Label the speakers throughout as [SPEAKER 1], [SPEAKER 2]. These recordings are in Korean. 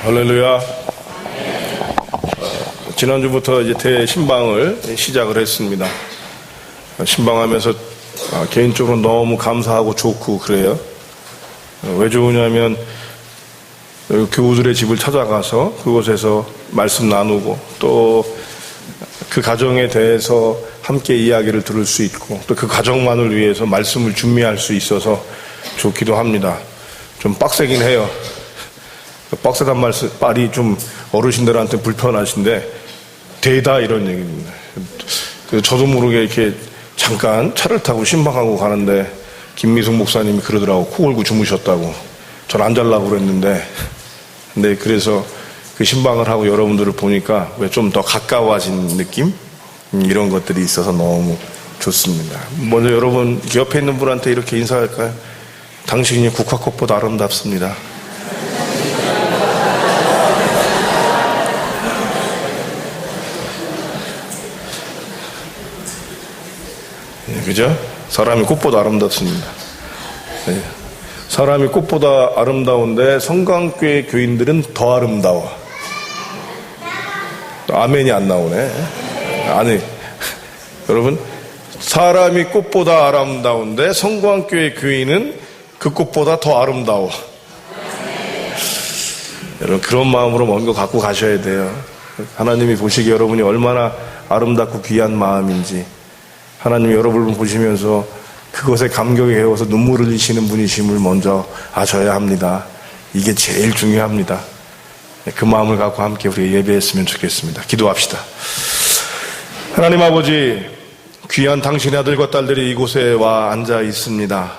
[SPEAKER 1] 할렐루야. 지난주부터 이제 대신방을 시작을 했습니다. 신방하면서 개인적으로 너무 감사하고 좋고 그래요. 왜 좋으냐면 교우들의 집을 찾아가서 그곳에서 말씀 나누고 또 그 가정에 대해서 함께 이야기를 들을 수 있고 또 그 가정만을 위해서 말씀을 준비할 수 있어서 좋기도 합니다. 좀 빡세긴 해요. 빡세단 말이 좀 어르신들한테 불편하신데 대다 이런 얘기입니다. 저도 모르게 이렇게 잠깐 차를 타고 신방하고 가는데 김미숙 목사님이 그러더라고. 코 골고 주무셨다고. 전 안 자려고 그랬는데 근데 그래서 그 신방을 하고 여러분들을 보니까 왜 좀 더 가까워진 느낌? 이런 것들이 있어서 너무 좋습니다. 먼저 여러분 옆에 있는 분한테 이렇게 인사할까요? 당신이 국화꽃보다 아름답습니다. 그죠? 사람이 꽃보다 아름답습니다. 네. 사람이 꽃보다 아름다운데 성강교회 교인들은 더 아름다워. 아멘이 안 나오네. 아니, 여러분, 사람이 꽃보다 아름다운데 성광교회 교인은 그 꽃보다 더 아름다워. 여러분, 그런 마음으로 먼저 갖고 가셔야 돼요. 하나님이 보시기에 여러분이 얼마나 아름답고 귀한 마음인지 하나님이 여러분을 보시면서 그것에 감격에 헤어서 눈물을 흘리시는 분이심을 먼저 아셔야 합니다. 이게 제일 중요합니다. 그 마음을 갖고 함께 우리 예배했으면 좋겠습니다. 기도합시다. 하나님 아버지, 귀한 당신의 아들과 딸들이 이곳에 와 앉아 있습니다.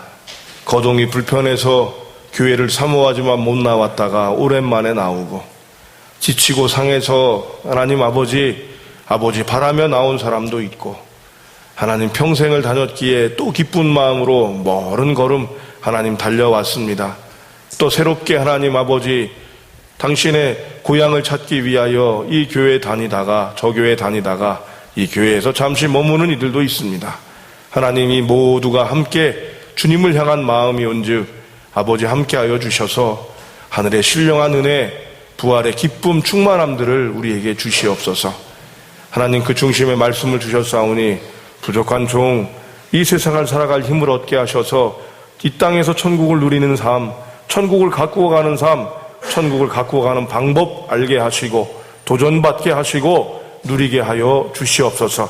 [SPEAKER 1] 거동이 불편해서 교회를 사모하지만 못 나왔다가 오랜만에 나오고 지치고 상해서 하나님 아버지 바라며 나온 사람도 있고 하나님 평생을 다녔기에 또 기쁜 마음으로 멀은 걸음 하나님 달려왔습니다. 또 새롭게 하나님 아버지 당신의 고향을 찾기 위하여 이 교회 다니다가 저 교회 다니다가 이 교회에서 잠시 머무는 이들도 있습니다. 하나님 이 모두가 함께 주님을 향한 마음이 온즉 아버지 함께하여 주셔서 하늘의 신령한 은혜 부활의 기쁨 충만함들을 우리에게 주시옵소서. 하나님 그 중심에 말씀을 주셨사오니 부족한 종 이 세상을 살아갈 힘을 얻게 하셔서 이 땅에서 천국을 누리는 삶, 천국을 갖고 가는 삶, 천국을 갖고 가는 방법 알게 하시고 도전받게 하시고 누리게 하여 주시옵소서.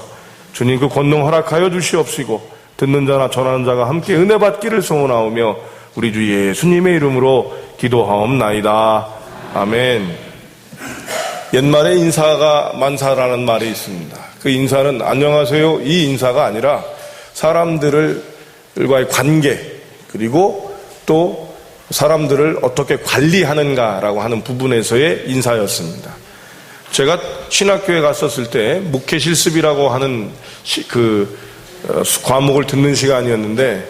[SPEAKER 1] 주님 그 권능 허락하여 주시옵시고 듣는 자나 전하는 자가 함께 은혜 받기를 소원하오며 우리 주 예수님의 이름으로 기도하옵나이다. 아멘. 옛말에 인사가 만사라는 말이 있습니다. 그 인사는 안녕하세요 이 인사가 아니라 사람들과의 관계 그리고 또 사람들을 어떻게 관리하는가라고 하는 부분에서의 인사였습니다. 제가 신학교에 갔었을 때 목회 실습이라고 하는 과목을 듣는 시간이었는데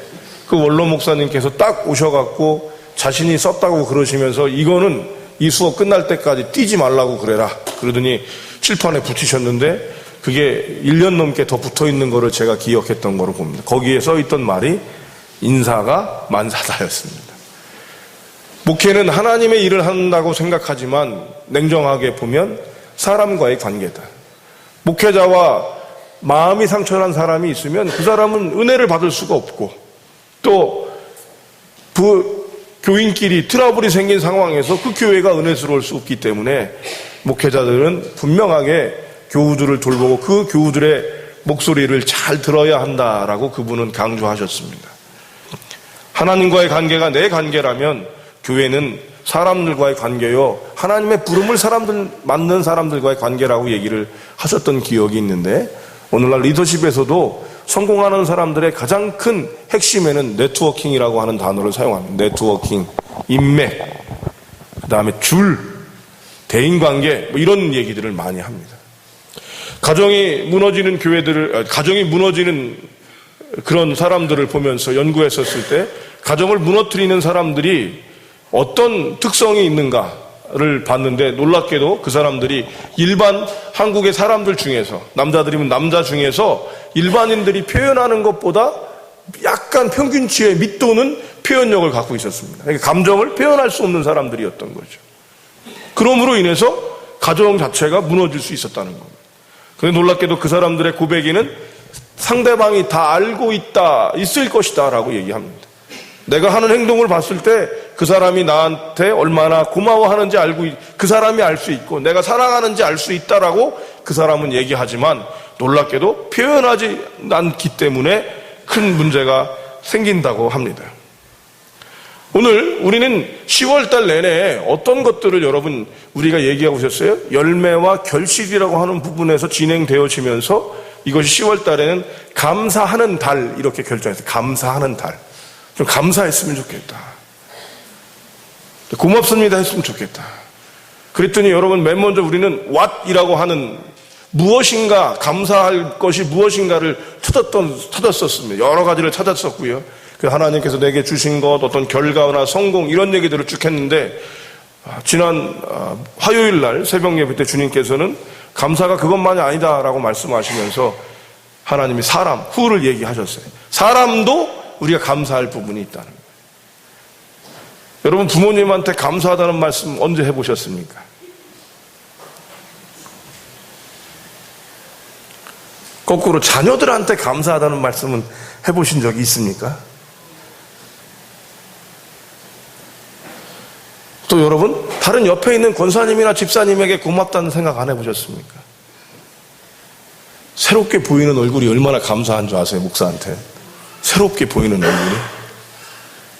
[SPEAKER 1] 그 원로 목사님께서 딱 오셔갖고 자신이 썼다고 그러시면서 이거는 이 수업 끝날 때까지 띄지 말라고 그래라 그러더니 칠판에 붙이셨는데 그게 1년 넘게 더 붙어있는 거를 제가 기억했던 거로 봅니다. 거기에 써있던 말이 인사가 만사다였습니다. 목회는 하나님의 일을 한다고 생각하지만 냉정하게 보면 사람과의 관계다. 목회자와 마음이 상처난 사람이 있으면 그 사람은 은혜를 받을 수가 없고 또 교인끼리 트러블이 생긴 상황에서 그 교회가 은혜스러울 수 없기 때문에 목회자들은 분명하게 교우들을 돌보고 그 교우들의 목소리를 잘 들어야 한다라고 그분은 강조하셨습니다. 하나님과의 관계가 내 관계라면 교회는 사람들과의 관계요 하나님의 부름을 맞는 사람들과의 관계라고 얘기를 하셨던 기억이 있는데 오늘날 리더십에서도 성공하는 사람들의 가장 큰 핵심에는 네트워킹이라고 하는 단어를 사용합니다. 네트워킹, 인맥, 그 다음에 대인관계 이런 얘기들을 많이 합니다. 가정이 무너지는 가정이 무너지는 그런 사람들을 보면서 연구했었을 때 가정을 무너뜨리는 사람들이 어떤 특성이 있는가를 봤는데 놀랍게도 그 사람들이 일반 한국의 사람들 중에서 남자들이면 남자 중에서 일반인들이 표현하는 것보다 약간 평균치의 밑도는 표현력을 갖고 있었습니다. 그러니까 감정을 표현할 수 없는 사람들이었던 거죠. 그러므로 인해서 가정 자체가 무너질 수 있었다는 겁니다. 그런데 놀랍게도 그 사람들의 고백에는 상대방이 다 알고 있을 것이다 라고 얘기합니다. 내가 하는 행동을 봤을 때 그 사람이 나한테 얼마나 고마워하는지 그 사람이 알 수 있고 내가 사랑하는지 알 수 있다라고 그 사람은 얘기하지만 놀랍게도 표현하지 않기 때문에 큰 문제가 생긴다고 합니다. 오늘 우리는 10월달 내내 어떤 것들을 여러분 우리가 얘기하고 있었어요? 열매와 결실이라고 하는 부분에서 진행되어지면서 이것이 10월달에는 감사하는 달 이렇게 결정했어요. 감사하는 달. 좀 감사했으면 좋겠다. 고맙습니다 했으면 좋겠다. 그랬더니 여러분 맨 먼저 우리는 what이라고 하는 무엇인가 감사할 것이 무엇인가를 찾았었습니다. 여러 가지를 찾았었고요. 그 하나님께서 내게 주신 것 어떤 결과나 성공 이런 얘기들을 쭉 했는데 지난 화요일 날 새벽 예배 때 주님께서는 감사가 그것만이 아니다라고 말씀하시면서 하나님이 사람, 후를 얘기하셨어요. 사람도 우리가 감사할 부분이 있다는 거예요. 여러분 부모님한테 감사하다는 말씀 언제 해보셨습니까? 거꾸로 자녀들한테 감사하다는 말씀은 해보신 적이 있습니까? 또 여러분 다른 옆에 있는 권사님이나 집사님에게 고맙다는 생각 안 해보셨습니까? 새롭게 보이는 얼굴이 얼마나 감사한 줄 아세요? 목사한테 새롭게 보이는 얼굴이.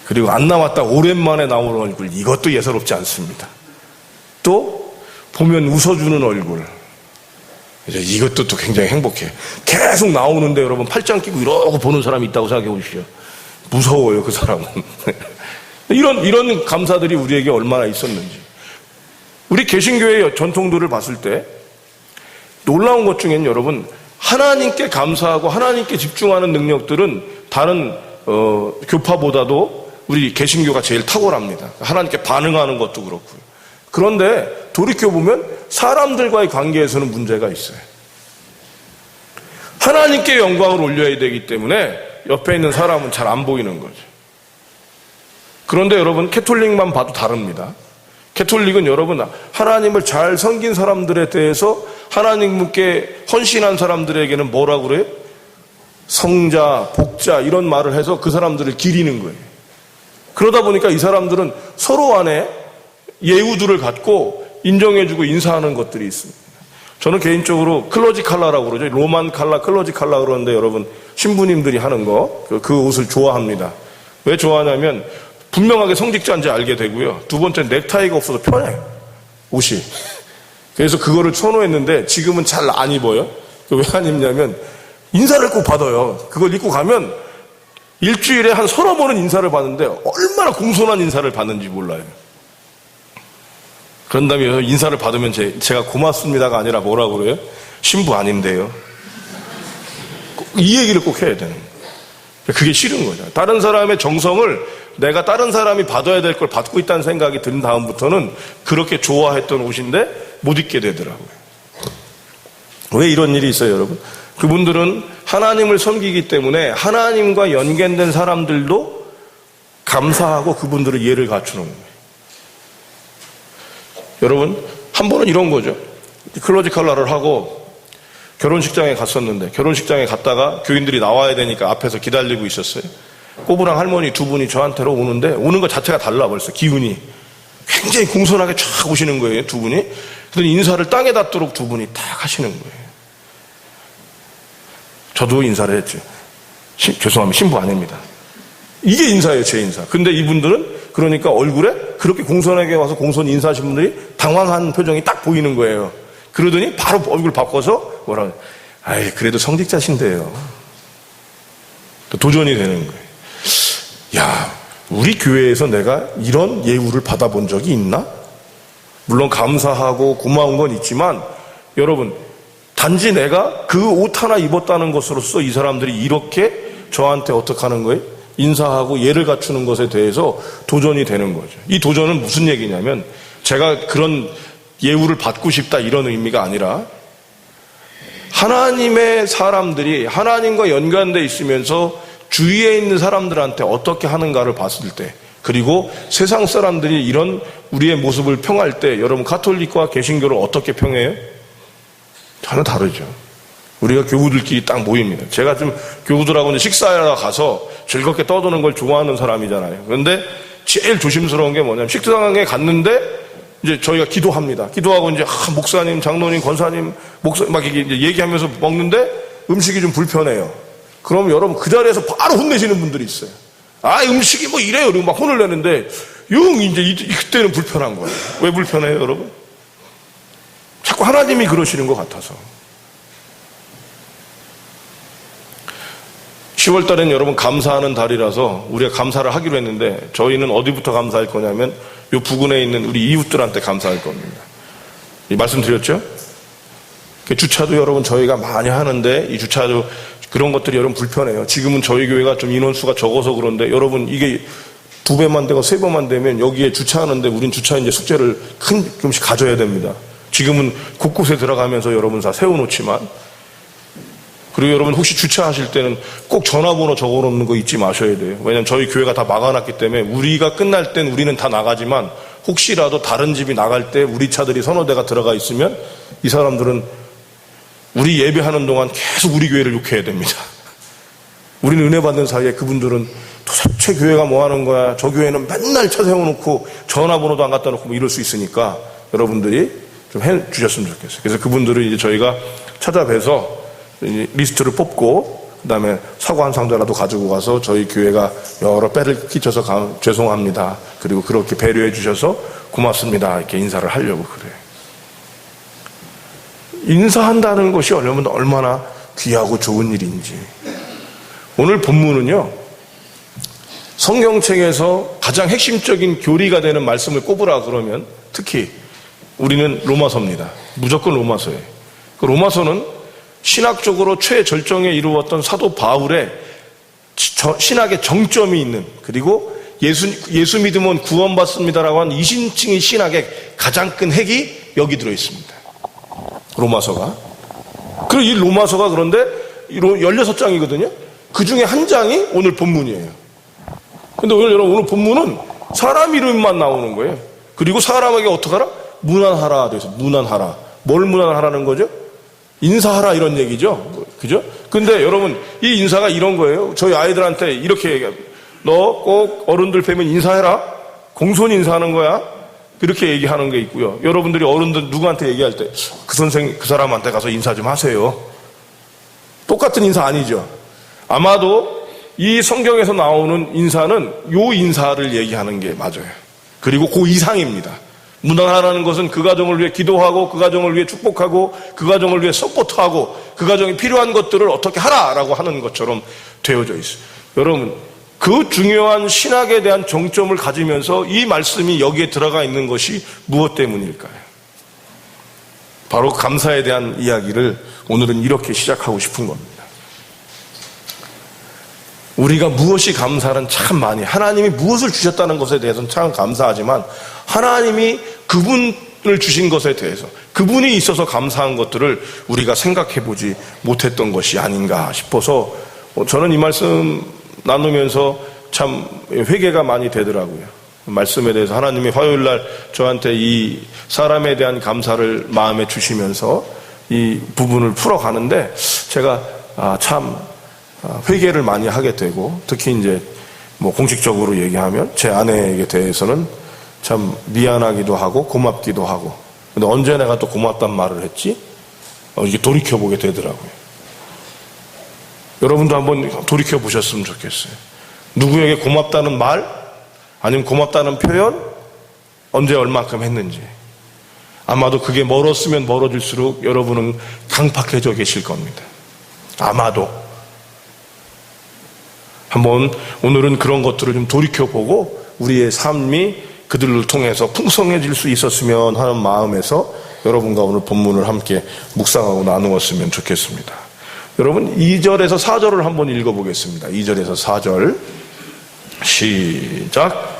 [SPEAKER 1] 그리고 안 나왔다 오랜만에 나오는 얼굴 이것도 예사롭지 않습니다. 또 보면 웃어주는 얼굴 이것도 또 굉장히 행복해요. 계속 나오는데 여러분 팔짱 끼고 이러고 보는 사람이 있다고 생각해 보십시오. 무서워요 그 사람은. 이런 감사들이 우리에게 얼마나 있었는지. 우리 개신교의 전통들을 봤을 때 놀라운 것 중에는 여러분 하나님께 감사하고 하나님께 집중하는 능력들은 다른 교파보다도 우리 개신교가 제일 탁월합니다. 하나님께 반응하는 것도 그렇고요. 그런데 돌이켜보면 사람들과의 관계에서는 문제가 있어요. 하나님께 영광을 올려야 되기 때문에 옆에 있는 사람은 잘 안 보이는 거죠. 그런데 여러분 캐톨릭만 봐도 다릅니다. 캐톨릭은 여러분 하나님을 잘 섬긴 사람들에 대해서 하나님께 헌신한 사람들에게는 뭐라고 그래요? 성자, 복자 이런 말을 해서 그 사람들을 기리는 거예요. 그러다 보니까 이 사람들은 서로 안에 예우들을 갖고 인정해주고 인사하는 것들이 있습니다. 저는 개인적으로 클러지 칼라라고 그러죠. 로만 칼라, 클러지 칼라 그러는데 여러분 신부님들이 하는 거 그 옷을 좋아합니다. 왜 좋아하냐면 분명하게 성직자인지 알게 되고요. 두 번째 넥타이가 없어서 편해요. 옷이. 그래서 그거를 선호했는데 지금은 잘 안 입어요. 왜 안 입냐면 인사를 꼭 받아요. 그걸 입고 가면 일주일에 한 서너 번은 인사를 받는데 얼마나 공손한 인사를 받는지 몰라요. 그런 다음에 인사를 받으면 제가 고맙습니다가 아니라 뭐라고 그래요? 신부 아닌데요. 이 얘기를 꼭 해야 되는 거예요. 그게 싫은 거죠. 다른 사람의 정성을 내가 다른 사람이 받아야 될 걸 받고 있다는 생각이 든 다음부터는 그렇게 좋아했던 옷인데 못 입게 되더라고요. 왜 이런 일이 있어요, 여러분? 그분들은 하나님을 섬기기 때문에 하나님과 연계된 사람들도 감사하고 그분들의 예를 갖추는 거예요. 여러분, 한 번은 이런 거죠. 클로지 칼라를 하고 결혼식장에 갔었는데 결혼식장에 갔다가 교인들이 나와야 되니까 앞에서 기다리고 있었어요. 꼬부랑 할머니 두 분이 저한테로 오는데 오는 것 자체가 달라 벌써 기운이. 굉장히 공손하게 쫙 오시는 거예요, 두 분이. 그랬더니 인사를 땅에 닿도록 두 분이 딱 하시는 거예요. 저도 인사를 했죠. 죄송합니다. 신부 아닙니다. 이게 인사예요, 제 인사. 근데 이분들은 그러니까 얼굴에 그렇게 공손하게 와서 공손 인사하신 분들이 당황한 표정이 딱 보이는 거예요. 그러더니 바로 얼굴 바꿔서 뭐라고, 아이, 그래도 성직자신데요. 또 도전이 되는 거예요. 야, 우리 교회에서 내가 이런 예우를 받아본 적이 있나? 물론 감사하고 고마운 건 있지만 여러분, 단지 내가 그 옷 하나 입었다는 것으로서 이 사람들이 이렇게 저한테 어떻게 하는 거예요? 인사하고 예를 갖추는 것에 대해서 도전이 되는 거죠. 이 도전은 무슨 얘기냐면 제가 그런 예우를 받고 싶다 이런 의미가 아니라 하나님의 사람들이 하나님과 연관되어 있으면서 주위에 있는 사람들한테 어떻게 하는가를 봤을 때 그리고 세상 사람들이 이런 우리의 모습을 평할 때 여러분 가톨릭과 개신교를 어떻게 평해요? 전혀 다르죠. 우리가 교우들끼리 딱 모입니다. 제가 좀 교우들하고 이제 식사하러 가서 즐겁게 떠드는 걸 좋아하는 사람이잖아요. 그런데 제일 조심스러운 게 뭐냐면 식당에 갔는데 이제 저희가 기도합니다. 기도하고 이제 목사님, 장로님, 권사님, 목사 막 이제 얘기하면서 먹는데 음식이 좀 불편해요. 그럼 여러분 그 자리에서 바로 혼내시는 분들이 있어요. 아, 음식이 뭐 이래요. 그리고 막 혼을 내는데 영 이제 그때는 불편한 거예요. 왜 불편해요, 여러분? 자꾸 하나님이 그러시는 것 같아서. 10월 달엔 여러분 감사하는 달이라서 우리가 감사를 하기로 했는데 저희는 어디부터 감사할 거냐면 요 부근에 있는 우리 이웃들한테 감사할 겁니다. 말씀드렸죠? 주차도 여러분 저희가 많이 하는데 이 주차도 그런 것들이 여러분 불편해요. 지금은 저희 교회가 좀 인원수가 적어서 그런데 여러분 이게 2배만 되고 3배만 되면 여기에 주차하는데 우린 주차 이제 숙제를 조금씩 가져야 됩니다. 지금은 곳곳에 들어가면서 여러분 다 세워놓지만 그리고 여러분 혹시 주차하실 때는 꼭 전화번호 적어놓는 거 잊지 마셔야 돼요. 왜냐면 저희 교회가 다 막아놨기 때문에 우리가 끝날 땐 우리는 다 나가지만 혹시라도 다른 집이 나갈 때 우리 차들이 서너 대가 들어가 있으면 이 사람들은 우리 예배하는 동안 계속 우리 교회를 욕해야 됩니다. 우리는 은혜 받는 사이에 그분들은 도대체 교회가 뭐 하는 거야. 저 교회는 맨날 차 세워놓고 전화번호도 안 갖다 놓고 뭐 이럴 수 있으니까 여러분들이 좀 해주셨으면 좋겠어요. 그래서 그분들을 이제 저희가 찾아뵈서 리스트를 뽑고 그 다음에 사과 한 상자라도 가지고 가서 저희 교회가 여러 빼를 끼쳐서 죄송합니다. 그리고 그렇게 배려해 주셔서 고맙습니다. 이렇게 인사를 하려고 그래요. 인사한다는 것이 여러분 얼마나 귀하고 좋은 일인지. 오늘 본문은요, 성경책에서 가장 핵심적인 교리가 되는 말씀을 꼽으라 그러면 특히 우리는 로마서입니다. 무조건 로마서예요. 그 로마서는 신학적으로 최절정에 이루었던 사도 바울의 신학의 정점이 있는, 그리고 예수 믿으면 구원받습니다라고 한 이신층의 신학의 가장 큰 핵이 여기 들어있습니다. 로마서가. 그리고 이 로마서가 그런데 16장이거든요. 그 중에 한 장이 오늘 본문이에요. 근데 오늘 본문은 사람 이름만 나오는 거예요. 그리고 사람에게 어떻게 하라? 문안하라 돼서 문안하라. 뭘 문안하라는 거죠? 인사하라 이런 얘기죠. 그죠? 근데 여러분 이 인사가 이런 거예요. 저희 아이들한테 이렇게 얘기해요. 너 꼭 어른들 뵈면 인사해라. 공손 인사하는 거야. 그렇게 얘기하는 게 있고요. 여러분들이 어른들 누구한테 얘기할 때 그 선생 그 사람한테 가서 인사 좀 하세요. 똑같은 인사 아니죠. 아마도 이 성경에서 나오는 인사는 요 인사를 얘기하는 게 맞아요. 그리고 그 이상입니다. 문안하라는 것은 그 가정을 위해 기도하고 그 가정을 위해 축복하고 그 가정을 위해 서포트하고 그 가정에 필요한 것들을 어떻게 하라라고 하는 것처럼 되어져 있어요. 여러분 그 중요한 신학에 대한 정점을 가지면서 이 말씀이 여기에 들어가 있는 것이 무엇 때문일까요? 바로 감사에 대한 이야기를 오늘은 이렇게 시작하고 싶은 겁니다. 우리가 무엇이 감사는 참 많이, 하나님이 무엇을 주셨다는 것에 대해서는 참 감사하지만 하나님이 그분을 주신 것에 대해서 그분이 있어서 감사한 것들을 우리가 생각해 보지 못했던 것이 아닌가 싶어서 저는 이 말씀 나누면서 참 회개가 많이 되더라고요. 말씀에 대해서 하나님이 화요일날 저한테 이 사람에 대한 감사를 마음에 주시면서 이 부분을 풀어가는데 제가 참 회개를 많이 하게 되고 특히 이제 뭐 공식적으로 얘기하면 제 아내에게 대해서는 참 미안하기도 하고 고맙기도 하고 근데 언제 내가 또 고맙단 말을 했지? 이게 돌이켜보게 되더라고요. 여러분도 한번 돌이켜 보셨으면 좋겠어요. 누구에게 고맙다는 말 아니면 고맙다는 표현 언제 얼마큼 했는지. 아마도 그게 멀었으면 멀어질수록 여러분은 강팍해져 계실 겁니다. 아마도 한번 오늘은 그런 것들을 좀 돌이켜보고 우리의 삶이 그들을 통해서 풍성해질 수 있었으면 하는 마음에서 여러분과 오늘 본문을 함께 묵상하고 나누었으면 좋겠습니다. 여러분 2절에서 4절을 한번 읽어보겠습니다. 2절에서 4절 시작.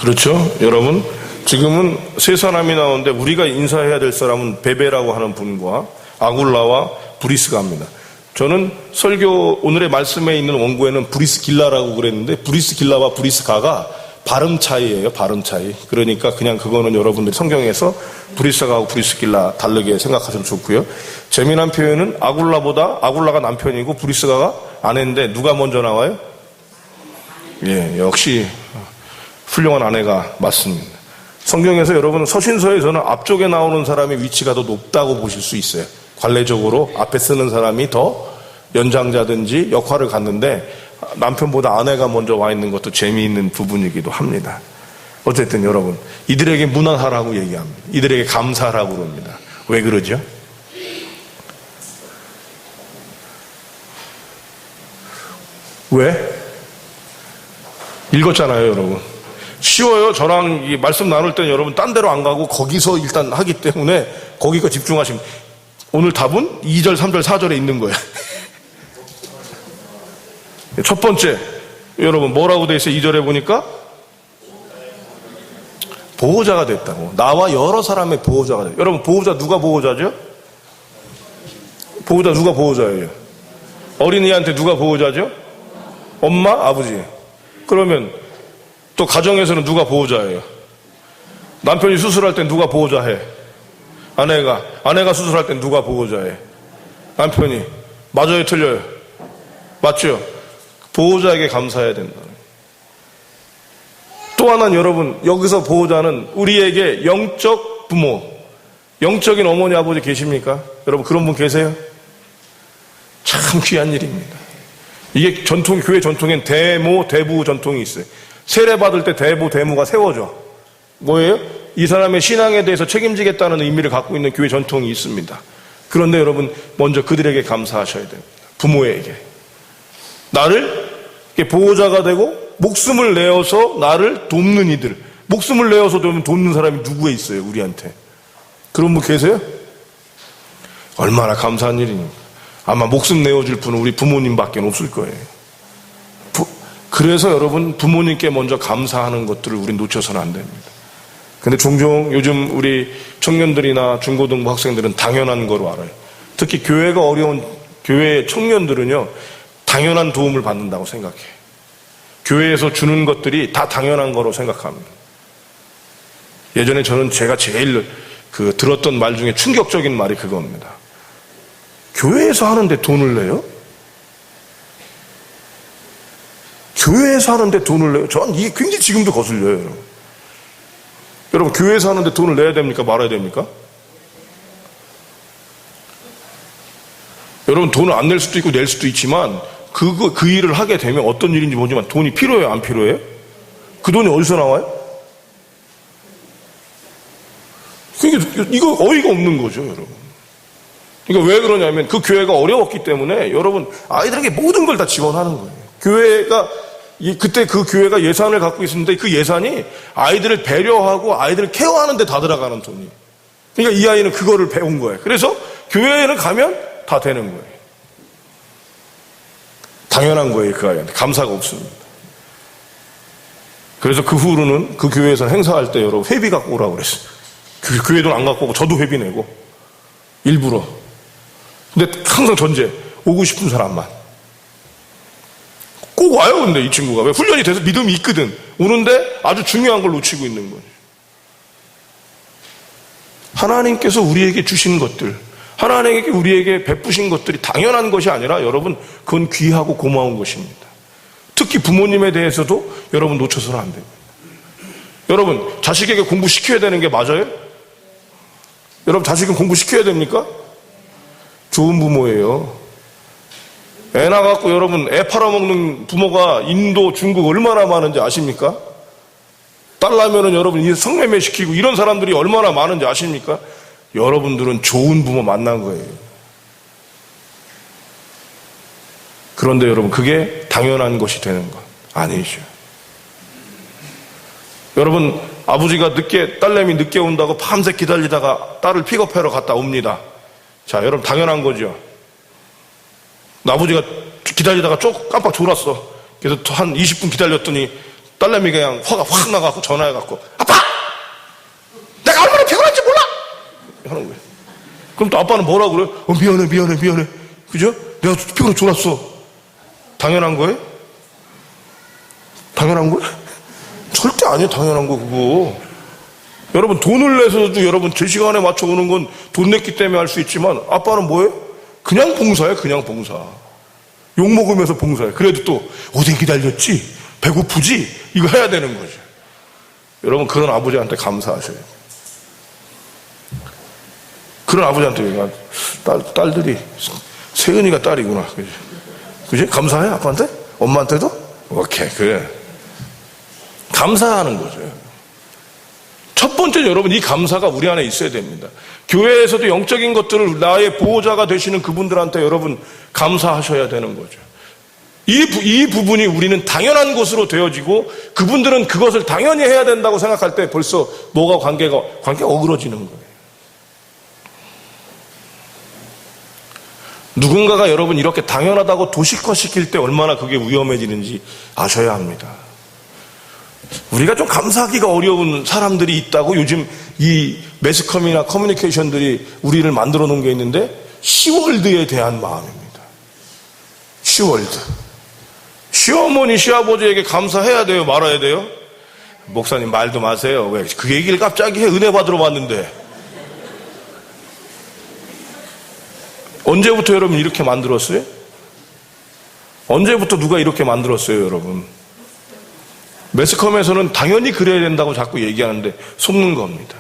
[SPEAKER 1] 그렇죠? 여러분, 지금은 세 사람이 나오는데 우리가 인사해야 될 사람은 베베라고 하는 분과 아굴라와 브리스가입니다. 저는 설교 오늘의 말씀에 있는 원고에는 브리스길라라고 그랬는데 브리스길라와 브리스가가 발음 차이예요. 발음 차이. 그러니까 그냥 그거는 여러분들이 성경에서 브리스가하고 브리스길라 다르게 생각하시면 좋고요. 재미난 표현은 아굴라가 남편이고 브리스가가 아내인데 누가 먼저 나와요? 예, 역시 훌륭한 아내가 맞습니다. 성경에서 여러분 서신서에서는 앞쪽에 나오는 사람의 위치가 더 높다고 보실 수 있어요. 관례적으로 앞에 쓰는 사람이 더 연장자든지 역할을 갖는데 남편보다 아내가 먼저 와 있는 것도 재미있는 부분이기도 합니다. 어쨌든 여러분, 이들에게 문안하라고 얘기합니다. 이들에게 감사하라고 그럽니다. 왜 그러죠? 왜? 읽었잖아요, 여러분. 쉬워요. 저랑 이 말씀 나눌 때는 여러분 딴 데로 안 가고 거기서 일단 하기 때문에 거기가 집중하시면 오늘 답은 2절, 3절, 4절에 있는 거예요. 첫 번째, 여러분 뭐라고 돼 있어요? 2절에 보니까 보호자가 됐다고. 나와 여러 사람의 보호자가 됐다. 여러분 보호자 누가 보호자죠? 보호자 누가 보호자예요? 어린이한테 누가 보호자죠? 엄마, 아버지. 그러면 또 가정에서는 누가 보호자예요? 남편이 수술할 땐 누가 보호자해? 아내가 수술할 땐 누가 보호자해? 남편이. 맞아요, 틀려요? 맞죠? 보호자에게 감사해야 된다. 또 하나는 여러분, 여기서 보호자는 우리에게 영적 부모, 영적인 어머니, 아버지 계십니까? 여러분 그런 분 계세요? 참 귀한 일입니다. 이게 교회 전통엔 대모, 대부 전통이 있어요. 세례 받을 때 대부, 대모가 세워져. 뭐예요? 이 사람의 신앙에 대해서 책임지겠다는 의미를 갖고 있는 교회 전통이 있습니다. 그런데 여러분 먼저 그들에게 감사하셔야 됩니다. 부모에게. 나를 보호자가 되고 목숨을 내어서 나를 돕는 이들. 목숨을 내어서 돕는 사람이 누구에 있어요? 우리한테. 그런 분 계세요? 얼마나 감사한 일입니까? 아마 목숨 내어줄 분은 우리 부모님밖에 없을 거예요. 그래서 여러분 부모님께 먼저 감사하는 것들을 우리 놓쳐서는 안 됩니다. 근데 종종 요즘 우리 청년들이나 중고등부 학생들은 당연한 거로 알아요. 특히 교회가 어려운 교회 청년들은요, 당연한 도움을 받는다고 생각해요. 교회에서 주는 것들이 다 당연한 거로 생각합니다. 예전에 제가 제일 들었던 말 중에 충격적인 말이 그겁니다. 교회에서 하는데 돈을 내요? 교회에서 하는데 돈을 내요? 전 이게 굉장히 지금도 거슬려요, 여러분. 여러분, 교회에서 하는데 돈을 내야 됩니까? 말아야 됩니까? 여러분, 돈을 안 낼 수도 있고 낼 수도 있지만 그 일을 하게 되면 어떤 일인지 모르지만 돈이 필요해요, 안 필요해요? 그 돈이 어디서 나와요? 이거 어이가 없는 거죠, 여러분. 그러니까 왜 그러냐면 그 교회가 어려웠기 때문에 여러분 아이들에게 모든 걸 다 지원하는 거예요. 그때 그 교회가 예산을 갖고 있었는데 그 예산이 아이들을 배려하고 아이들을 케어하는 데 다 들어가는 돈이. 그러니까 이 아이는 그거를 배운 거예요. 그래서 교회에는 가면 다 되는 거예요. 당연한 거예요, 그 아이한테. 감사가 없습니다. 그래서 그 후로는 그 교회에서 행사할 때 여러분 회비 갖고 오라고 그랬어요. 교회 돈 안 갖고 오고 저도 회비 내고 일부러. 근데 항상 전제 오고 싶은 사람만 꼭 와요. 근데 이 친구가 왜 훈련이 돼서 믿음이 있거든. 오는데 아주 중요한 걸 놓치고 있는 거예요. 하나님께서 우리에게 주신 것들, 하나님께 우리에게 베푸신 것들이 당연한 것이 아니라 여러분 그건 귀하고 고마운 것입니다. 특히 부모님에 대해서도 여러분 놓쳐서는 안 됩니다. 여러분 자식에게 공부시켜야 되는 게 맞아요? 여러분 자식은 공부시켜야 됩니까? 좋은 부모예요. 애 낳아갖고 여러분 애 팔아먹는 부모가 인도, 중국 얼마나 많은지 아십니까? 딸 낳으면은 여러분 성매매 시키고 이런 사람들이 얼마나 많은지 아십니까? 여러분들은 좋은 부모 만난 거예요. 그런데 여러분 그게 당연한 것이 되는 것 아니죠. 여러분 아버지가 딸내미 늦게 온다고 밤새 기다리다가 딸을 픽업하러 갔다 옵니다. 자, 여러분 당연한 거죠. 아버지가 기다리다가 깜빡 졸았어. 그래서 한 20분 기다렸더니 딸내미가 그냥 화가 확 나갖고 전화해갖고 아빠! 내가 얼마나 피곤한지 몰라! 하는 거예요. 그럼 또 아빠는 뭐라고 그래요? 미안해. 그죠? 내가 피곤해 졸았어. 당연한 거예요? 당연한 거예요? 절대 아니에요, 당연한 거, 그거. 여러분, 돈을 내서도 여러분 제 시간에 맞춰 오는 건 돈 냈기 때문에 할 수 있지만, 아빠는 뭐예요? 그냥 봉사예요, 그냥 봉사. 욕 먹으면서 봉사해. 그래도 또, 오뎅 기다렸지? 배고프지? 이거 해야 되는 거죠. 여러분, 그런 아버지한테 감사하셔야 돼요. 그런 아버지한테, 딸들이, 세은이가 딸이구나. 그지? 감사해, 아빠한테? 엄마한테도? 오케이, 그래. 감사하는 거죠. 첫 번째 여러분, 이 감사가 우리 안에 있어야 됩니다. 교회에서도 영적인 것들을 나의 보호자가 되시는 그분들한테 여러분 감사하셔야 되는 거죠. 이 부분이 우리는 당연한 것으로 되어지고 그분들은 그것을 당연히 해야 된다고 생각할 때 벌써 뭐가 관계가 어그러지는 거예요. 누군가가 여러분 이렇게 당연하다고 도식화시킬 때 얼마나 그게 위험해지는지 아셔야 합니다. 우리가 좀 감사하기가 어려운 사람들이 있다고 요즘 이 매스컴이나 커뮤니케이션들이 우리를 만들어 놓은 게 있는데 시월드에 대한 마음입니다. 시월드. 시어머니, 시아버지에게 감사해야 돼요? 말아야 돼요? 목사님 말도 마세요. 왜 그 얘기를 갑자기 해? 은혜 받으러 왔는데. 언제부터 여러분 이렇게 만들었어요? 언제부터 누가 이렇게 만들었어요, 여러분? 매스컴에서는 당연히 그래야 된다고 자꾸 얘기하는데 속는 겁니다.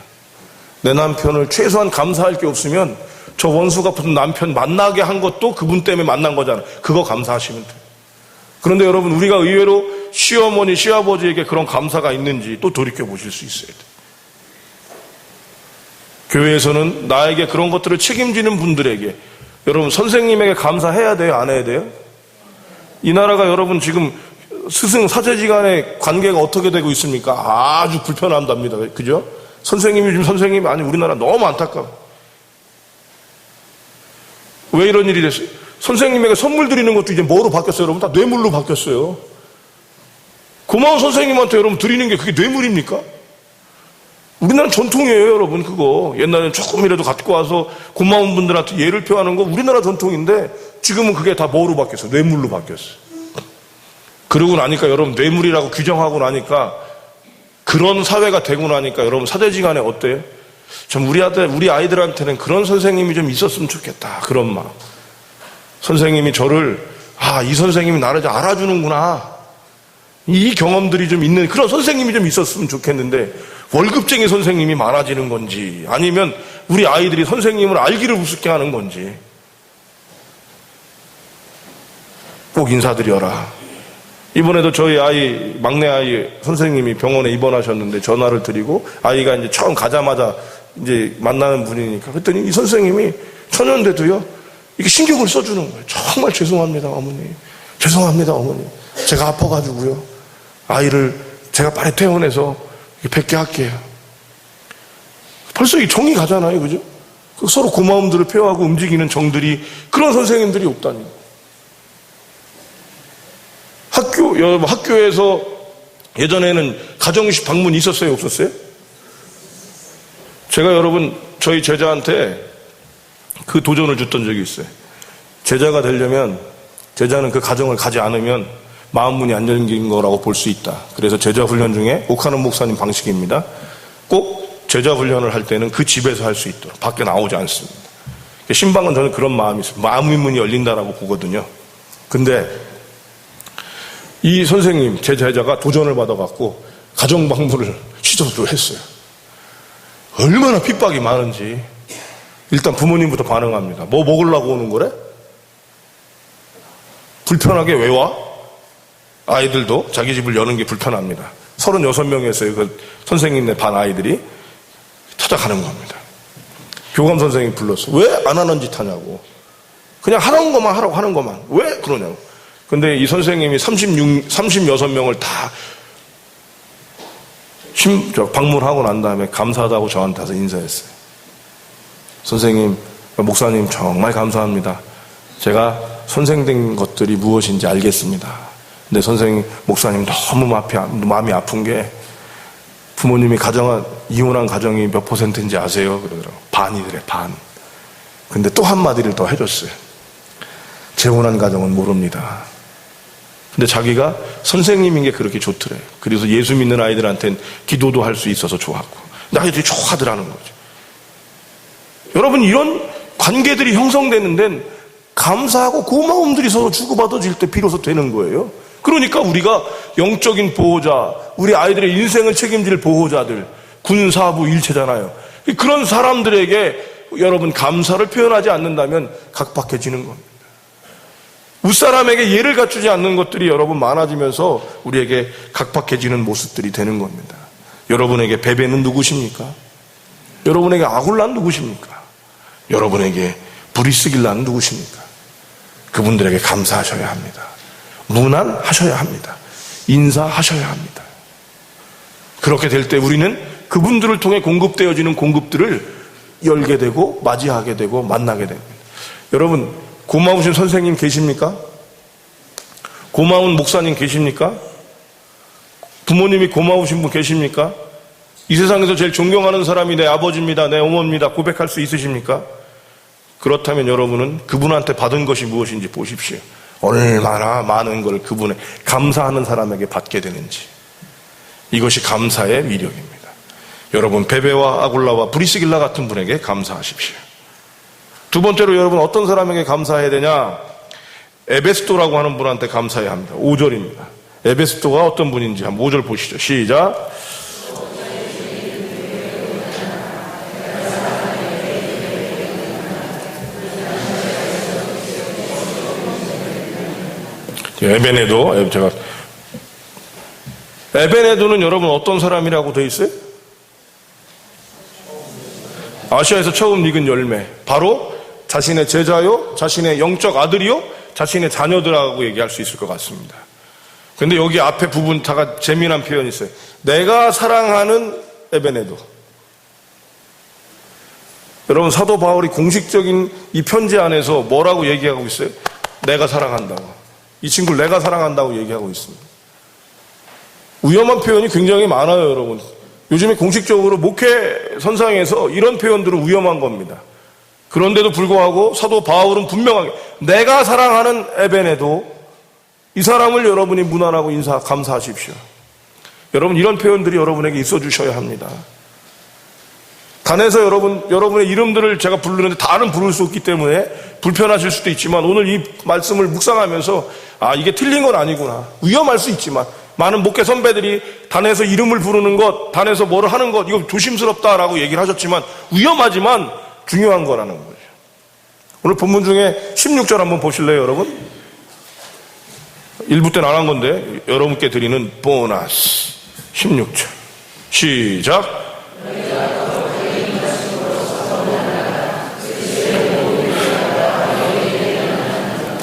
[SPEAKER 1] 내 남편을 최소한 감사할 게 없으면 저 원수가 붙은 남편 만나게 한 것도 그분 때문에 만난 거잖아요. 그거 감사하시면 돼요. 그런데 여러분 우리가 의외로 시어머니, 시아버지에게 그런 감사가 있는지 또 돌이켜보실 수 있어야 돼요. 교회에서는 나에게 그런 것들을 책임지는 분들에게 여러분 선생님에게 감사해야 돼요? 안 해야 돼요? 이 나라가 여러분 지금 스승 사제지간의 관계가 어떻게 되고 있습니까? 아주 불편합니다. 그죠? 선생님이 지금 선생님이 아니 우리나라 너무 안타까워. 왜 이런 일이 됐어요? 선생님에게 선물 드리는 것도 이제 뭐로 바뀌었어요? 여러분 다 뇌물로 바뀌었어요. 고마운 선생님한테 여러분 드리는 게 그게 뇌물입니까? 우리나라 전통이에요, 여러분. 그거 옛날에는 조금이라도 갖고 와서 고마운 분들한테 예를 표하는 거 우리나라 전통인데 지금은 그게 다 뭐로 바뀌었어요? 뇌물로 바뀌었어요. 그러고 나니까 여러분 뇌물이라고 규정하고 나니까 그런 사회가 되고 나니까 여러분 사제지간에 어때요? 좀 우리 아이들한테는 그런 선생님이 좀 있었으면 좋겠다. 그런 마음. 선생님이 저를 이 선생님이 나를 좀 알아주는구나. 이 경험들이 좀 있는 그런 선생님이 좀 있었으면 좋겠는데 월급쟁이 선생님이 많아지는 건지 아니면 우리 아이들이 선생님을 알기를 우습게 하는 건지 꼭 인사드려라. 이번에도 저희 아이, 막내 아이 선생님이 병원에 입원하셨는데 전화를 드리고 아이가 이제 처음 가자마자 이제 만나는 분이니까 그랬더니 이 선생님이 천연대도요, 이렇게 신경을 써주는 거예요. 정말 죄송합니다, 어머니. 죄송합니다, 어머니. 제가 아파가지고요. 아이를 제가 빨리 퇴원해서 뵙게 할게요. 벌써 이 정이 가잖아요, 그죠? 서로 고마움들을 표하고 움직이는 정들이 그런 선생님들이 없다니. 학교에서 예전에는 가정식 방문이 있었어요, 없었어요? 제가 여러분 저희 제자한테 그 도전을 줬던 적이 있어요. 제자가 되려면 제자는 그 가정을 가지 않으면 마음문이 안 열린 거라고 볼 수 있다. 그래서 제자 훈련 중에 옥하는 목사님 방식입니다. 꼭 제자 훈련을 할 때는 그 집에서 할 수 있도록 밖에 나오지 않습니다. 신방은 저는 그런 마음이 있어요. 마음의 문이 열린다라고 보거든요. 근데 이 선생님, 제 제자가 도전을 받아갖고 가정 방문을 시도를 했어요. 얼마나 핍박이 많은지. 일단 부모님부터 반응합니다. 뭐 먹으려고 오는 거래? 불편하게 왜 와? 아이들도 자기 집을 여는 게 불편합니다. 36명이었어요. 그 선생님네 반 아이들이 찾아가는 겁니다. 교감 선생님 불렀어. 왜 안 하는 짓 하냐고. 그냥 하는 것만 하라고 하는 것만. 왜 그러냐고. 근데 이 선생님이 36명을 다 방문하고 난 다음에 감사하다고 저한테 와서 인사했어요. 선생님, 목사님 정말 감사합니다. 제가 선생된 것들이 무엇인지 알겠습니다. 근데 선생님, 목사님 너무 마음이 아픈 게 부모님이 이혼한 가정이 몇 %인지 아세요? 그러더라고요. 반이더래, 반. 근데 또 한마디를 더 해줬어요. 재혼한 가정은 모릅니다. 근데 자기가 선생님인 게 그렇게 좋더래요. 그래서 예수 믿는 아이들한테는 기도도 할 수 있어서 좋았고, 아이들이 좋아하더라는 거죠. 여러분, 이런 관계들이 형성되는 데는 감사하고 고마움들이 서로 주고받아질 때 비로소 되는 거예요. 그러니까 우리가 영적인 보호자, 우리 아이들의 인생을 책임질 보호자들, 군사부 일체잖아요. 그런 사람들에게 여러분 감사를 표현하지 않는다면 각박해지는 겁니다. 윗사람에게 예를 갖추지 않는 것들이 여러분 많아지면서 우리에게 각박해지는 모습들이 되는 겁니다. 여러분에게 베베는 누구십니까? 여러분에게 아굴란 누구십니까? 여러분에게 브리스길라는 누구십니까? 그분들에게 감사하셔야 합니다. 문안하셔야 합니다. 인사하셔야 합니다. 그렇게 될 때 우리는 그분들을 통해 공급되어지는 공급들을 열게 되고 맞이하게 되고 만나게 됩니다. 여러분, 고마우신 선생님 계십니까? 고마운 목사님 계십니까? 부모님이 고마우신 분 계십니까? 이 세상에서 제일 존경하는 사람이 내 아버지입니다, 내 어머니입니다 고백할 수 있으십니까? 그렇다면 여러분은 그분한테 받은 것이 무엇인지 보십시오. 얼마나 많은 걸 그분에 감사하는 사람에게 받게 되는지. 이것이 감사의 위력입니다. 여러분, 베베와 아굴라와 브리스길라 같은 분에게 감사하십시오. 두 번째로 여러분 어떤 사람에게 감사해야 되냐? 에베스도라고 하는 분한테 감사해야 합니다. 5절입니다. 에베스도가 어떤 분인지 한번 5절 보시죠. 시작. 에베네도는 여러분 어떤 사람이라고 되어 있어요? 아시아에서 처음 익은 열매. 바로 자신의 제자요, 자신의 영적 아들이요, 자신의 자녀들하고 얘기할 수 있을 것 같습니다. 근데 여기 앞에 부분 다가 재미난 표현이 있어요. 내가 사랑하는 에베네도. 여러분, 사도 바울이 공식적인 이 편지 안에서 뭐라고 얘기하고 있어요? 내가 사랑한다고. 이 친구를 내가 사랑한다고 얘기하고 있습니다. 위험한 표현이 굉장히 많아요, 여러분. 요즘에 공식적으로 목회 선상에서 이런 표현들은 위험한 겁니다. 그런데도 불구하고 사도 바울은 분명하게 내가 사랑하는 에베네도, 이 사람을 여러분이 문안하고 감사하십시오. 여러분, 이런 표현들이 여러분에게 있어 주셔야 합니다. 단에서 여러분의 이름들을 제가 부르는데 다는 부를 수 없기 때문에 불편하실 수도 있지만, 오늘 이 말씀을 묵상하면서 이게 틀린 건 아니구나, 위험할 수 있지만, 많은 목회 선배들이 단에서 이름을 부르는 것, 단에서 뭐를 하는 것, 이거 조심스럽다라고 얘기를 하셨지만 위험하지만 중요한 거라는 거죠. 오늘 본문 중에 16절 한번 보실래요, 여러분? 1부 때는 안 한 건데 여러분께 드리는 보너스. 16절 시작.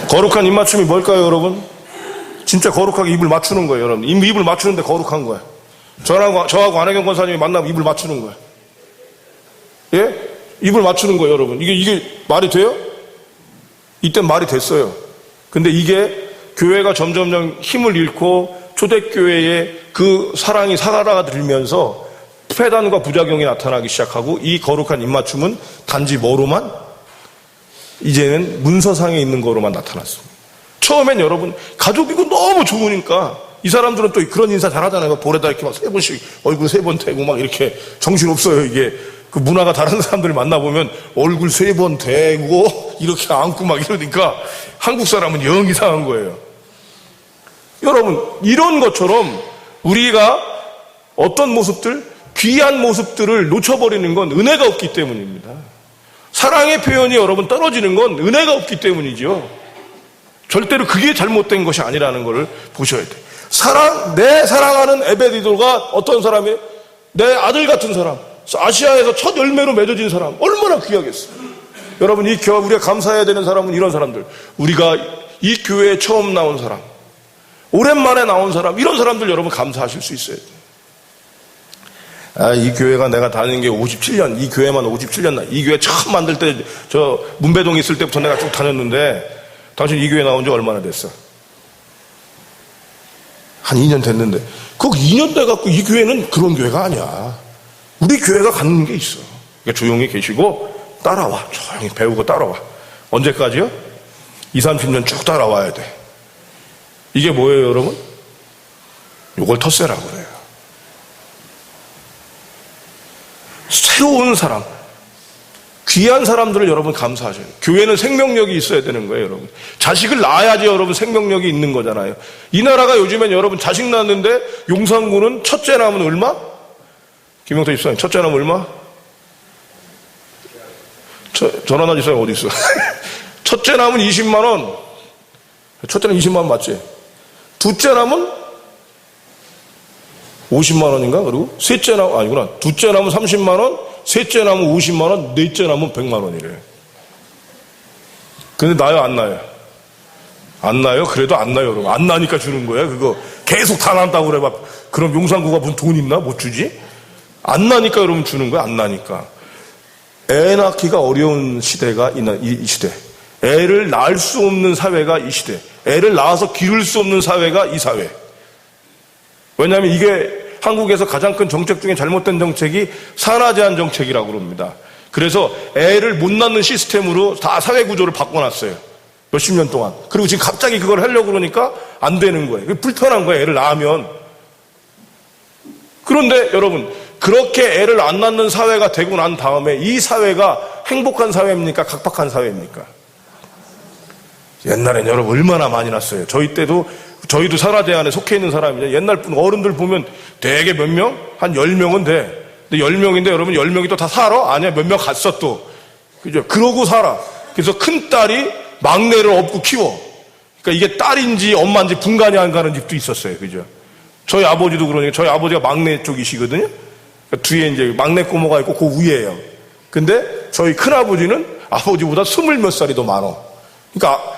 [SPEAKER 1] 거룩한 입맞춤이 뭘까요, 여러분? 진짜 거룩하게 입을 맞추는 거예요, 여러분. 입을 맞추는데 거룩한 거야. 저하고 안혜경 권사님이 만나면 입을 맞추는 거야. 예? 입을 맞추는 거예요, 여러분. 이게 말이 돼요? 이땐 말이 됐어요. 근데 이게 교회가 점점점 힘을 잃고 초대교회의 그 사랑이 사라들면서 폐단과 부작용이 나타나기 시작하고, 이 거룩한 입맞춤은 단지 뭐로만? 이제는 문서상에 있는 거로만 나타났습니다. 처음엔 여러분, 가족이고 너무 좋으니까, 이 사람들은 또 그런 인사 잘하잖아요. 볼에다 이렇게 막 3번씩 얼굴 3번 대고 막 이렇게, 정신없어요, 이게. 그 문화가 다른 사람들 만나보면 얼굴 3번 대고 이렇게 안고 막 이러니까 한국 사람은 영 이상한 거예요. 여러분, 이런 것처럼 우리가 어떤 모습들, 귀한 모습들을 놓쳐버리는 건 은혜가 없기 때문입니다. 사랑의 표현이 여러분 떨어지는 건 은혜가 없기 때문이죠. 절대로 그게 잘못된 것이 아니라는 것을 보셔야 돼요. 내 사랑하는 에베네도가 어떤 사람이에요? 내 아들 같은 사람, 아시아에서 첫 열매로 맺어진 사람, 얼마나 귀하겠어요. 여러분, 우리가 감사해야 되는 사람은 이런 사람들, 우리가 이 교회에 처음 나온 사람, 오랜만에 나온 사람, 이런 사람들 여러분 감사하실 수 있어야 돼요. 이 교회가 내가 다니는 게 57년, 이 교회만 57년, 이 교회 처음 만들 때, 저 문배동에 있을 때부터 내가 쭉 다녔는데, 당신 이 교회 나온 지 얼마나 됐어? 한 2년 됐는데, 그 2년 돼갖고 이 교회는 그런 교회가 아니야. 우리 교회가 갖는 게 있어. 그러니까 조용히 계시고 따라와. 조용히 배우고 따라와. 언제까지요? 20, 30년 쭉 따라와야 돼. 이게 뭐예요, 여러분? 요걸 텃세라고 그래요. 새로운 사람, 귀한 사람들을 여러분 감사하셔야 돼요. 교회는 생명력이 있어야 되는 거예요, 여러분. 자식을 낳아야지 여러분 생명력이 있는 거잖아요. 이 나라가 요즘엔 여러분 자식 낳았는데 용산구는 첫째 낳으면 얼마? 김영태 집사님, 첫째 낳으면 얼마? 전화나 집사님 어디 있어? 첫째 낳으면 20만 원. 첫째는 20만 원 맞지? 둘째 낳으면 50만 원인가? 그리고 셋째 낳으면, 아니구나. 둘째 낳으면 30만 원, 셋째 낳으면 50만 원, 넷째 낳으면 100만 원이래. 근데 나요, 안 나요? 안 나요? 그래도 안 나요, 여러분. 안 나니까 주는 거야, 그거. 계속 다 난다고 그래. 막, 그럼 용산구가 무슨 돈 있나? 못 주지? 안 나니까 여러분 주는 거야, 안 나니까. 애 낳기가 어려운 시대가 이 시대. 애를 낳을 수 없는 사회가 이 시대. 애를 낳아서 기를 수 없는 사회가 이 사회. 왜냐하면 이게 한국에서 가장 큰 정책 중에 잘못된 정책이 산하 제한 정책이라고 그럽니다. 그래서 애를 못 낳는 시스템으로 다 사회 구조를 바꿔놨어요. 몇십 년 동안. 그리고 지금 갑자기 그걸 하려고 그러니까 안 되는 거예요. 불편한 거예요, 애를 낳으면. 그런데 여러분, 그렇게 애를 안 낳는 사회가 되고 난 다음에 이 사회가 행복한 사회입니까? 각박한 사회입니까? 옛날엔 여러분 얼마나 많이 낳았어요. 저희도 산하 제한에 속해 있는 사람이죠. 옛날 분 어른들 보면 되게 몇 명? 한 10명은 돼. 근데 10명인데 여러분 10명이 또 다 살아? 아니야, 몇 명 갔어 또. 그죠? 그러고 살아. 그래서 큰 딸이 막내를 업고 키워. 그러니까 이게 딸인지 엄마인지 분간이 안 가는 집도 있었어요. 그죠? 저희 아버지도 그러니까 저희 아버지가 막내 쪽이시거든요. 그러니까 뒤에 이제 막내 꼬모가 있고 그 위에요. 근데 저희 큰아버지는 아버지보다 20몇 살이 더 많아. 그러니까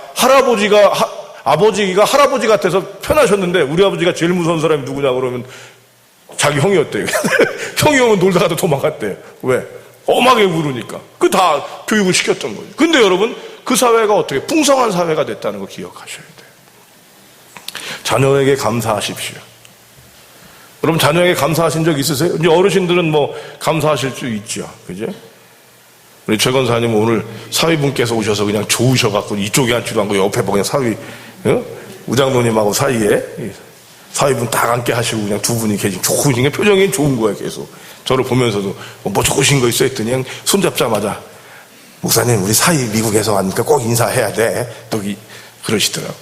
[SPEAKER 1] 아버지가 할아버지 같아서 편하셨는데 우리 아버지가 제일 무서운 사람이 누구냐 그러면 자기 형이었대요. 형이 오면 놀다가도 도망갔대요. 왜? 엄하게 구르니까. 그 다 교육을 시켰던 거예요. 근데 여러분 그 사회가 어떻게 풍성한 사회가 됐다는 거 기억하셔야 돼요. 자녀에게 감사하십시오. 여러분 자녀에게 감사하신 적 있으세요? 이제 어르신들은 뭐 감사하실 수 있죠. 그죠? 우리 최 권사님 오늘 사위분께서 오셔서 그냥 좋으셔갖고 이쪽에 앉지도 않고 옆에 그냥 우장로님하고 사이에 사위분 딱 앉게 하시고 그냥 두 분이 계신 좋으신 표정이 좋은 거예요. 계속 저를 보면서도 뭐 좋으신 거 있어 했더니 그냥 손잡자마자 목사님 우리 사위 미국에서 왔으니까 꼭 인사해야 돼. 또 그러시더라고요.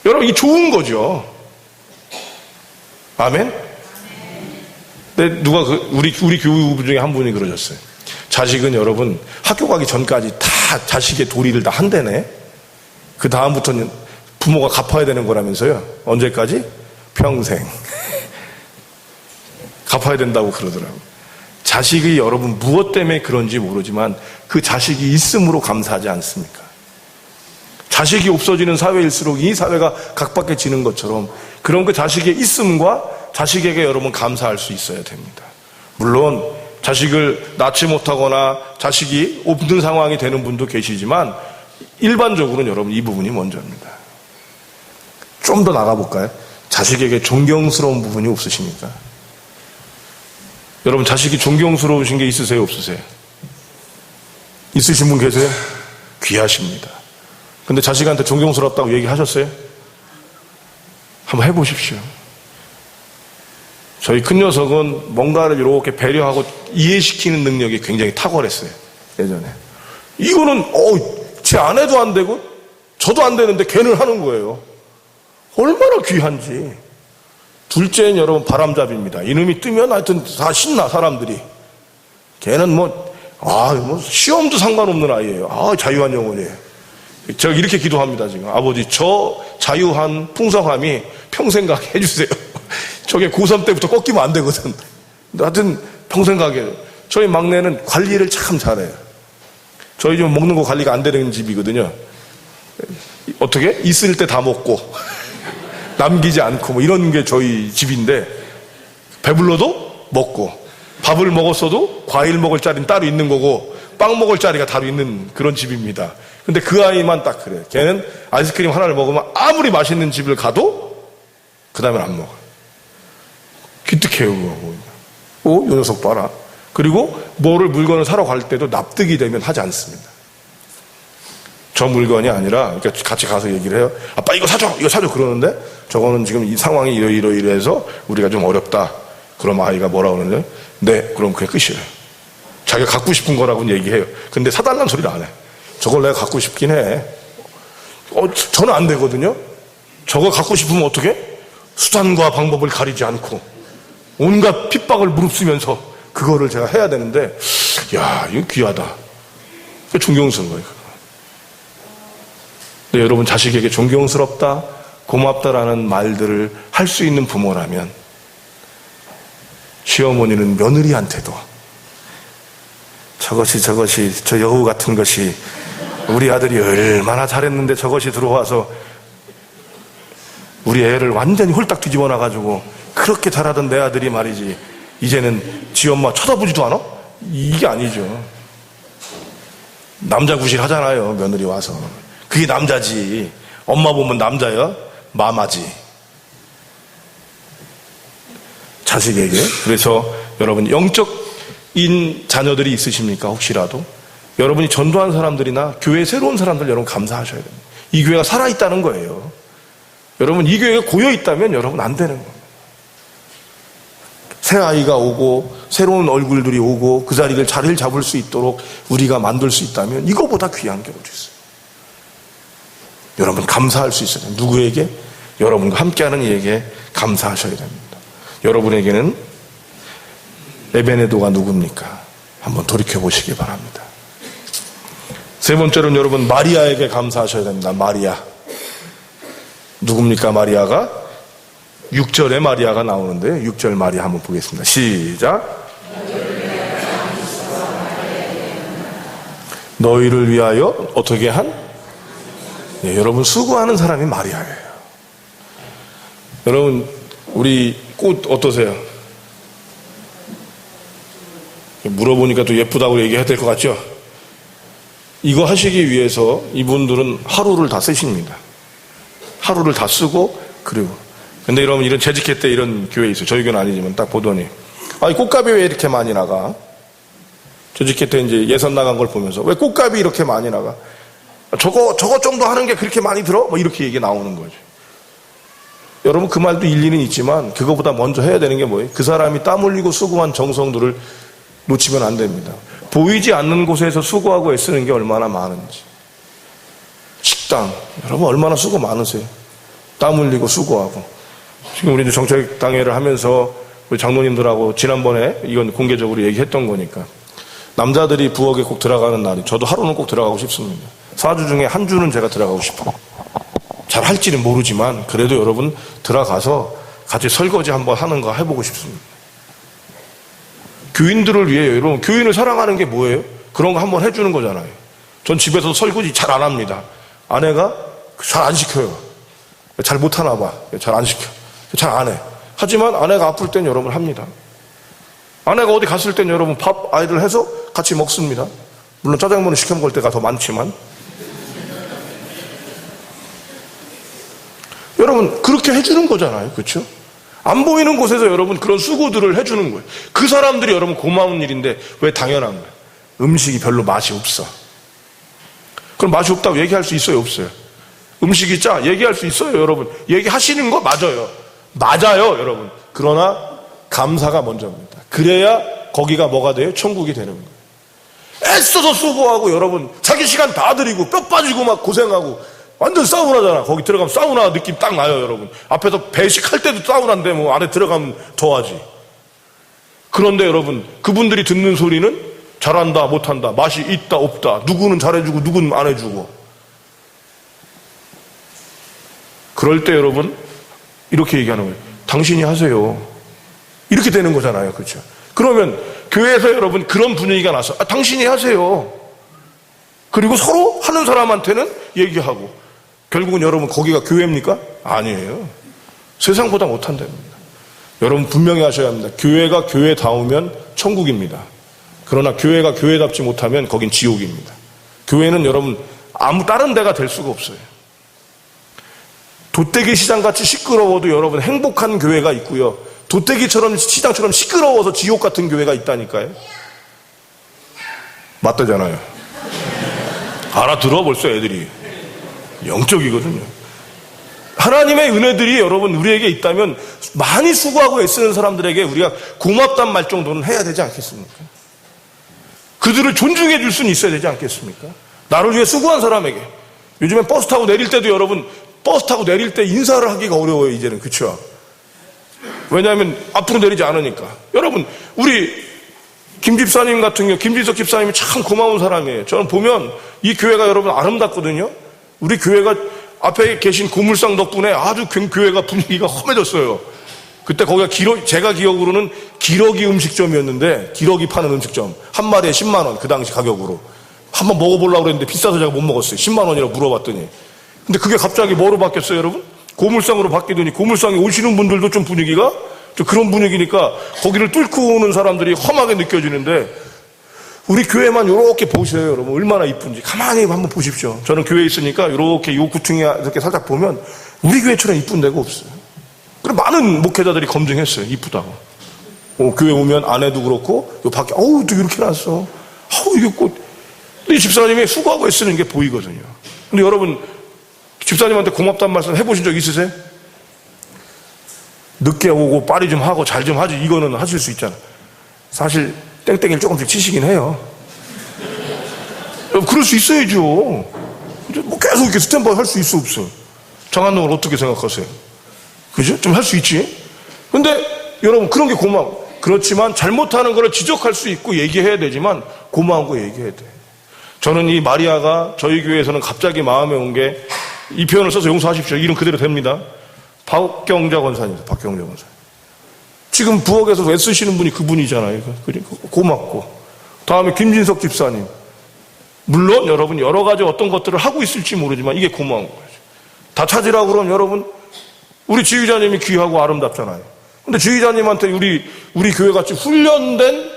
[SPEAKER 1] 여러분 이 좋은 거죠. 아멘? 근데 누가 우리 교우분 중에 한 분이 그러셨어요. 자식은 여러분 학교 가기 전까지 다 자식의 도리를 다 한대네. 그 다음부터는 부모가 갚아야 되는 거라면서요. 언제까지? 평생. 갚아야 된다고 그러더라고요. 자식이 여러분 무엇 때문에 그런지 모르지만 그 자식이 있음으로 감사하지 않습니까? 자식이 없어지는 사회일수록 이 사회가 각박해지는 것처럼 그런 그 자식의 있음과 자식에게 여러분 감사할 수 있어야 됩니다. 물론 자식을 낳지 못하거나 자식이 없는 상황이 되는 분도 계시지만 일반적으로는 여러분 이 부분이 먼저입니다. 좀 더 나가볼까요? 자식에게 존경스러운 부분이 없으십니까? 여러분 자식이 존경스러우신 게 있으세요? 없으세요? 있으신 분 계세요? 귀하십니다. 근데 자식한테 존경스럽다고 얘기하셨어요? 한번 해보십시오. 저희 큰 녀석은 뭔가를 이렇게 배려하고 이해시키는 능력이 굉장히 탁월했어요. 예전에. 이거는 제 아내도 안 되고 저도 안 되는데 걔는 하는 거예요. 얼마나 귀한지. 둘째는 여러분 바람잡이입니다. 이놈이 뜨면 하여튼 다 신나 사람들이. 걔는 뭐 시험도 상관없는 아이예요. 자유한 영혼이에요. 제가 이렇게 기도합니다 지금. 아버지 저 자유한 풍성함이 평생 가게 해주세요. 저게 고3 때부터 꺾이면 안 되거든. 하여튼 평생 가게. 저희 막내는 관리를 참 잘해요. 저희 집 먹는 거 관리가 안 되는 집이거든요. 어떻게? 있을 때 다 먹고 남기지 않고 뭐 이런 게 저희 집인데 배불러도 먹고 밥을 먹었어도 과일 먹을 자리는 따로 있는 거고 빵 먹을 자리가 따로 있는 그런 집입니다. 근데 그 아이만 딱 그래요. 걔는 아이스크림 하나를 먹으면 아무리 맛있는 집을 가도 그 다음엔 안 먹어요. 기특해요, 그거. 요 녀석 봐라. 그리고 뭐를 물건을 사러 갈 때도 납득이 되면 하지 않습니다. 저 물건이 아니라, 그러니까 같이 가서 얘기를 해요. 아빠 이거 사줘! 이거 사줘! 그러는데, 저거는 지금 이 상황이 이러이러해서 우리가 좀 어렵다. 그럼 아이가 뭐라고 그러는데, 네, 그럼 그게 끝이에요. 자기가 갖고 싶은 거라고는 얘기해요. 근데 사달라는 소리를 안 해. 저걸 내가 갖고 싶긴 해. 저는 안 되거든요. 저거 갖고 싶으면 어떻게? 수단과 방법을 가리지 않고 온갖 핍박을 무릅쓰면서 그거를 제가 해야 되는데, 야, 이거 귀하다. 존경스러운 거예요. 근데 여러분, 자식에게 존경스럽다, 고맙다라는 말들을 할 수 있는 부모라면 시어머니는 며느리한테도 저것이 저 여우 같은 것이 우리 아들이 얼마나 잘했는데 저것이 들어와서 우리 애를 완전히 홀딱 뒤집어 놔가지고 그렇게 잘하던 내 아들이 말이지 이제는 지 엄마 쳐다보지도 않아? 이게 아니죠. 남자 구실 하잖아요, 며느리 와서. 그게 남자지. 엄마 보면 남자야? 마마지. 자식에게. 그래서 여러분, 영적인 자녀들이 있으십니까? 혹시라도 여러분이 전도한 사람들이나 교회 새로운 사람들 여러분 감사하셔야 됩니다. 이 교회가 살아있다는 거예요. 여러분, 이 교회가 고여있다면 여러분 안 되는 겁니다. 새 아이가 오고 새로운 얼굴들이 오고 그 자리를 자리를 잡을 수 있도록 우리가 만들 수 있다면 이거보다 귀한 게 어디 있어요. 여러분 감사할 수 있어요. 누구에게? 여러분과 함께하는 이에게 감사하셔야 됩니다. 여러분에게는 에베네도가 누굽니까? 한번 돌이켜보시기 바랍니다. 세 번째로는 여러분 마리아에게 감사하셔야 됩니다. 마리아. 누굽니까? 마리아가 6절에 마리아가 나오는데 6절 마리아 한번 보겠습니다. 시작. 너희를 위하여 어떻게 한? 네, 여러분 수고하는 사람이 마리아예요. 여러분 우리 꽃 어떠세요? 물어보니까 또 예쁘다고 얘기해야 될 것 같죠? 이거 하시기 위해서 이분들은 하루를 다 쓰십니다. 하루를 다 쓰고 그리고 근데 여러분 이런 재직회 때 이런 교회 있어요. 저희 교회는 아니지만 딱 보더니 이 꽃값이 왜 이렇게 많이 나가? 재직회 때 이제 예선 나간 걸 보면서 왜 꽃값이 이렇게 많이 나가? 저거 정도 하는 게 그렇게 많이 들어? 뭐 이렇게 얘기 나오는 거죠. 여러분 그 말도 일리는 있지만 그거보다 먼저 해야 되는 게 뭐예요? 그 사람이 땀 흘리고 수고한 정성들을 놓치면 안 됩니다. 보이지 않는 곳에서 수고하고 애쓰는 게 얼마나 많은지. 식당 여러분 얼마나 수고 많으세요? 땀 흘리고 수고하고. 지금 우리 정책당회를 하면서 우리 장로님들하고 지난번에 이건 공개적으로 얘기했던 거니까 남자들이 부엌에 꼭 들어가는 날이 저도 하루는 꼭 들어가고 싶습니다. 4주 중에 한 주는 제가 들어가고 싶어요. 잘 할지는 모르지만 그래도 여러분 들어가서 같이 설거지 한번 하는 거 해보고 싶습니다. 교인들을 위해 여러분 교인을 사랑하는 게 뭐예요? 그런 거 한번 해주는 거잖아요. 전 집에서 설거지 잘 안 합니다. 아내가 잘 안 시켜요. 잘 못하나 봐. 잘 안 시켜. 잘 안 해. 하지만 아내가 아플 땐 여러분 합니다. 아내가 어디 갔을 땐 여러분 밥 아이들 해서 같이 먹습니다. 물론 짜장면을 시켜 먹을 때가 더 많지만 여러분 그렇게 해주는 거잖아요. 그렇죠? 안 보이는 곳에서 여러분 그런 수고들을 해주는 거예요. 그 사람들이 여러분 고마운 일인데 왜 당연한 거예요? 음식이 별로 맛이 없어. 그럼 맛이 없다고 얘기할 수 있어요? 없어요? 음식이 짜? 얘기할 수 있어요? 여러분 얘기하시는 거 맞아요. 맞아요 여러분. 그러나 감사가 먼저입니다. 그래야 거기가 뭐가 돼요? 천국이 되는 거예요. 애써서 수고하고 여러분 자기 시간 다 들이고 뼈 빠지고 막 고생하고 완전 사우나잖아. 거기 들어가면 사우나 느낌 딱 나요 여러분. 앞에서 배식할 때도 사우나인데 뭐 안에 들어가면 더하지. 그런데 여러분 그분들이 듣는 소리는 잘한다 못한다 맛이 있다 없다 누구는 잘해주고 누구는 안 해주고. 그럴 때 여러분 이렇게 얘기하는 거예요. 당신이 하세요. 이렇게 되는 거잖아요. 그렇죠? 그러면 교회에서 여러분 그런 분위기가 나서 당신이 하세요. 그리고 서로 하는 사람한테는 얘기하고 결국은 여러분 거기가 교회입니까? 아니에요. 세상보다 못한답니다. 여러분 분명히 하셔야 합니다. 교회가 교회다우면 천국입니다. 그러나 교회가 교회답지 못하면 거긴 지옥입니다. 교회는 여러분 아무 다른 데가 될 수가 없어요. 돗대기 시장같이 시끄러워도 여러분 행복한 교회가 있고요. 도떼기처럼 시장처럼 시끄러워서 지옥 같은 교회가 있다니까요. 맞다잖아요. 알아들어 벌써 애들이. 영적이거든요. 하나님의 은혜들이 여러분 우리에게 있다면 많이 수고하고 애쓰는 사람들에게 우리가 고맙단 말 정도는 해야 되지 않겠습니까? 그들을 존중해 줄 수는 있어야 되지 않겠습니까? 나를 위해 수고한 사람에게. 요즘엔 버스 타고 내릴 때도 여러분 버스 타고 내릴 때 인사를 하기가 어려워요. 이제는. 그렇죠? 왜냐하면 앞으로 내리지 않으니까. 여러분 우리 김 집사님 같은 경우 김진석 집사님이 참 고마운 사람이에요. 저는 보면 이 교회가 여러분 아름답거든요. 우리 교회가 앞에 계신 고물상 덕분에 아주 교회가 분위기가 험해졌어요. 그때 거기가 제가 기억으로는 기러기 음식점이었는데, 기러기 파는 음식점. 한 마리에 10만 원, 그 당시 가격으로. 한번 먹어보려고 그랬는데 비싸서 제가 못 먹었어요. 10만 원이라고 물어봤더니. 근데 그게 갑자기 뭐로 바뀌었어요, 여러분? 고물상으로 바뀌더니 고물상에 오시는 분들도 좀 분위기가 좀 그런 분위기니까 거기를 뚫고 오는 사람들이 험하게 느껴지는데, 우리 교회만 이렇게 보세요, 여러분. 얼마나 이쁜지. 가만히 한번 보십시오. 저는 교회에 있으니까 이렇게 요 구퉁이 이렇게 살짝 보면 우리 교회처럼 이쁜 데가 없어요. 그리고 많은 목회자들이 검증했어요. 이쁘다고. 교회 오면 안에도 그렇고, 요 밖에, 어우, 또 이렇게 놨어. 아우, 이게 꽃. 이 집사님이 수고하고 애쓰는 게 보이거든요. 근데 여러분, 집사님한테 고맙다는 말씀 해보신 적 있으세요? 늦게 오고 빨리 좀 하고 잘 좀 하지. 이거는 하실 수 있잖아. 사실, 땡땡이를 조금씩 치시긴 해요. 그럴 수 있어야죠. 뭐 계속 이렇게 스탠바이 할 수 있어, 없어? 장한농을 어떻게 생각하세요? 그죠? 좀 할 수 있지? 근데 여러분, 그런 게 고마워. 그렇지만 잘못하는 걸 지적할 수 있고 얘기해야 되지만 고마운 거 얘기해야 돼. 저는 이 마리아가 저희 교회에서는 갑자기 마음에 온 게 이 표현을 써서 용서하십시오. 이름 그대로 됩니다. 박경자 권사님입니다. 박경자 권사님. 지금 부엌에서 애쓰시는 분이 그분이잖아요. 그러니까 고맙고. 다음에 김진석 집사님. 물론 여러분 여러 가지 어떤 것들을 하고 있을지 모르지만 이게 고마운 거예요. 다 찾으라고 그러면 여러분 우리 지휘자님이 귀하고 아름답잖아요. 근데 지휘자님한테 우리 교회같이 훈련된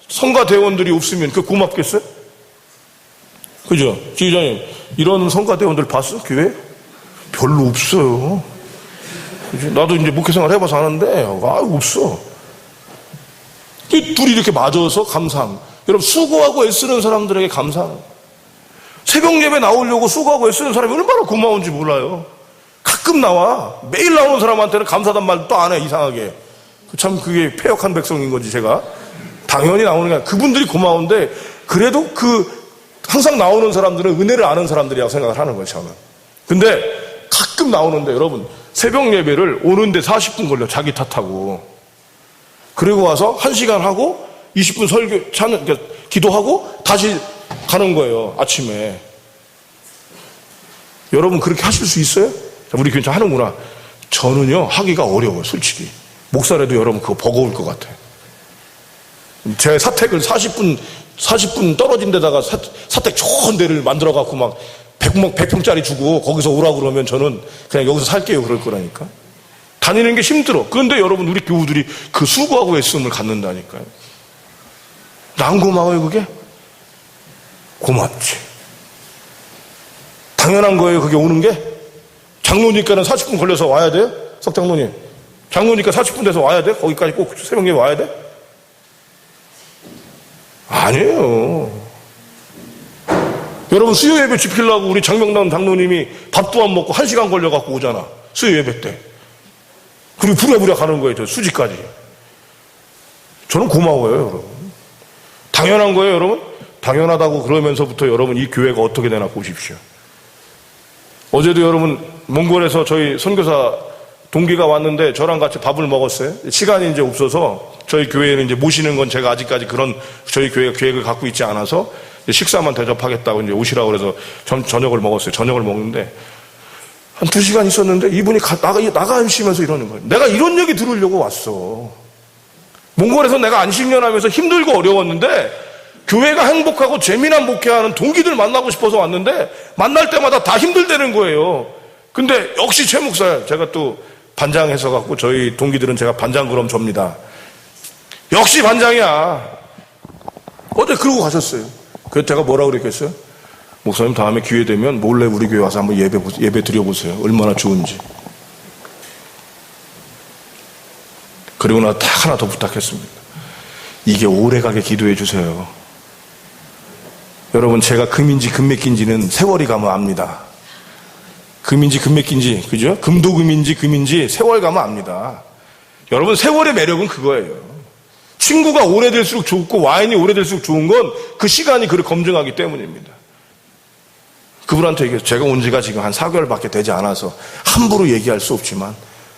[SPEAKER 1] 성가대원들이 없으면 그게 고맙겠어요? 그죠? 지휘자님 이런 성가대원들 봤어? 교회? 별로 없어요. 나도 이제 목회생활 해봐서 아는데 없어. 이 둘이 이렇게 맞아서 감사함. 여러분 수고하고 애쓰는 사람들에게 감사함. 새벽 예배 나오려고 수고하고 애쓰는 사람이 얼마나 고마운지 몰라요. 가끔 나와. 매일 나오는 사람한테는 감사단 말도 안 해. 이상하게. 참 그게 패역한 백성인 거지 제가. 당연히 나오는 게 아니라 그분들이 고마운데 그래도 항상 나오는 사람들은 은혜를 아는 사람들이라고 생각을 하는 거예요 저는. 근데 가끔 나오는데 여러분 새벽 예배를 오는데 40분 걸려. 자기 탓하고. 그리고 와서 1시간 하고 20분 그러니까 기도하고 다시 가는 거예요. 아침에. 여러분 그렇게 하실 수 있어요? 우리 교회 하는구나. 저는요 하기가 어려워요. 솔직히. 목사라도 여러분 그거 버거울 것 같아요. 제 사택을 40분 떨어진 데다가 사택 좋은 데를 만들어 갖고 막 100평짜리 주고 거기서 오라고 그러면 저는 그냥 여기서 살게요 그럴 거라니까. 다니는 게 힘들어. 그런데 여러분 우리 교우들이 그 수고하고 애씀을 갖는다니까요. 난 고마워요 그게? 고맙지. 당연한 거예요 그게 오는 게? 장로니까는 40분 걸려서 와야 돼요? 석장로님 장로니까 40분 돼서 와야 돼? 거기까지 꼭 새벽에 와야 돼? 아니에요. 여러분 수요 예배 지키려고 우리 장명남 장로님이 밥도 안 먹고 1시간 걸려갖고 오잖아. 수요 예배 때. 그리고 부랴부랴 가는 거예요. 저 수지까지. 저는 고마워요 여러분. 당연한 거예요 여러분. 당연하다고 그러면서부터 여러분 이 교회가 어떻게 되나 보십시오. 어제도 여러분 몽골에서 저희 선교사 동기가 왔는데 저랑 같이 밥을 먹었어요. 시간이 이제 없어서 저희 교회는 이제 모시는 건 제가 아직까지 그런 저희 교회가 계획을 갖고 있지 않아서 식사만 대접하겠다고 이제 오시라고 그래서 저녁을 먹었어요. 저녁을 먹는데 한 2시간 있었는데 이분이 나가시면서 이러는 거예요. 내가 이런 얘기 들으려고 왔어. 몽골에서 내가 안식년하면서 힘들고 어려웠는데 교회가 행복하고 재미난 목회하는 동기들 만나고 싶어서 왔는데 만날 때마다 다 힘들다는 거예요. 근데 역시 최 목사야. 제가 또 반장해서 갖고 저희 동기들은 제가 반장 그럼 줍니다. 역시 반장이야. 어제 그러고 가셨어요. 그래서 제가 뭐라고 그랬겠어요? 목사님 다음에 기회 되면 몰래 우리 교회 와서 한번 예배 드려보세요. 얼마나 좋은지. 그리고 나서 딱 하나 더 부탁했습니다. 이게 오래가게 기도해 주세요. 여러분, 제가 금인지 금맥인지는 세월이 가면 압니다. 금인지 금맥인지, 그죠? 금도 금인지 세월 가면 압니다. 여러분, 세월의 매력은 그거예요. 친구가 오래될수록 좋고 와인이 오래될수록 좋은 건 그 시간이 그를 검증하기 때문입니다. 그분한테 얘기해서 제가 온 지가 지금 한 4개월밖에 되지 않아서 함부로 얘기할 수 없지만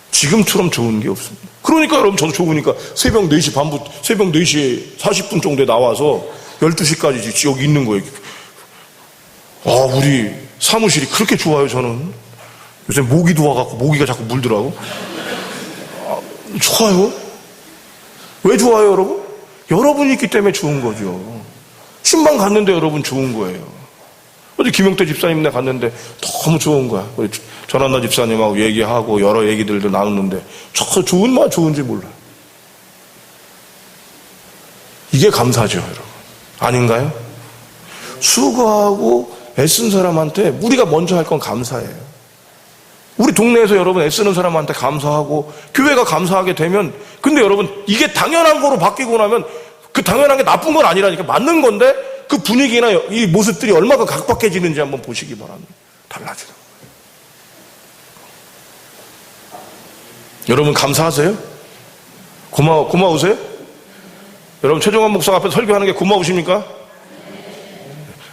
[SPEAKER 1] 지금처럼 좋은 게 없습니다. 그러니까 여러분, 저도 좋으니까 새벽 4시 반부터 새벽 4시 40분 정도에 나와서 12시까지 여기 있는 거예요. 우리 사무실이 그렇게 좋아요. 저는 요새 모기도 와갖고 모기가 자꾸 물더라고. 좋아요. 왜 좋아요, 여러분? 여러분이 있기 때문에 좋은 거죠. 신방 갔는데 여러분 좋은 거예요. 어제 김용태 집사님네 갔는데 너무 좋은 거야. 우리 전한나 집사님하고 얘기하고 여러 얘기들도 나눴는데 저 좋은 말 좋은지 몰라요. 이게 감사죠, 여러분. 아닌가요? 수고하고 애쓴 사람한테 우리가 먼저 할 건 감사해요. 우리 동네에서 여러분 애쓰는 사람한테 감사하고 교회가 감사하게 되면, 근데 여러분 이게 당연한 거로 바뀌고 나면 그 당연한 게 나쁜 건 아니라니까, 맞는 건데 그 분위기나 이 모습들이 얼마나 각박해지는지 한번 보시기 바랍니다. 달라지는 거예요. 여러분 감사하세요? 고마우세요? 여러분 최종환 목사 앞에 설교하는 게 고마우십니까?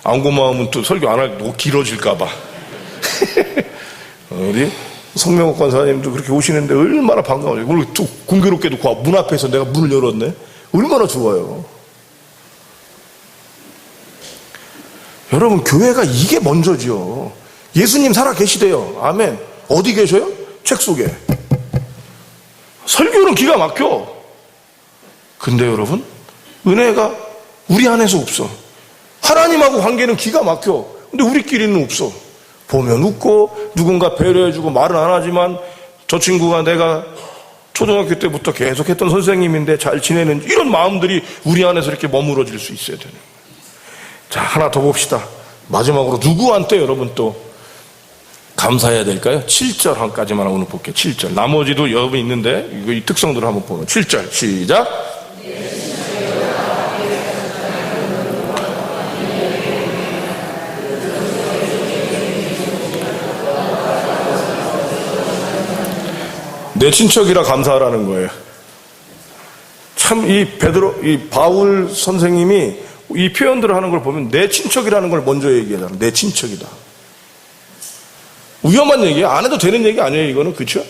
[SPEAKER 1] 안 고마우면 또 설교 안 할 때 너무 길어질까봐. 우리 성명옥 권사님도 그렇게 오시는데 얼마나 반가워요. 오늘 또 공교롭게도 문 앞에서 내가 문을 열었네. 얼마나 좋아요. 여러분, 교회가 이게 먼저죠. 예수님 살아 계시대요. 아멘. 어디 계셔요? 책 속에. 설교는 기가 막혀. 근데 여러분, 은혜가 우리 안에서 없어. 하나님하고 관계는 기가 막혀. 근데 우리끼리는 없어. 보면 웃고 누군가 배려해주고 말은 안 하지만 저 친구가 내가 초등학교 때부터 계속 했던 선생님인데 잘 지내는, 이런 마음들이 우리 안에서 이렇게 머무러질 수 있어야 되는 거예요. 자, 하나 더 봅시다. 마지막으로 누구한테 여러분 또 감사해야 될까요? 7절까지만 오늘 볼게요. 7절. 나머지도 여러분 있는데 이거 이 특성들을 한번 보면 7절 시작. 내 친척이라 감사하라는 거예요. 참 이 바울 선생님이 이 표현들을 하는 걸 보면 내 친척이라는 걸 먼저 얘기하잖아. 내 친척이다. 위험한 얘기야. 안 해도 되는 얘기 아니에요, 이거는. 그렇죠?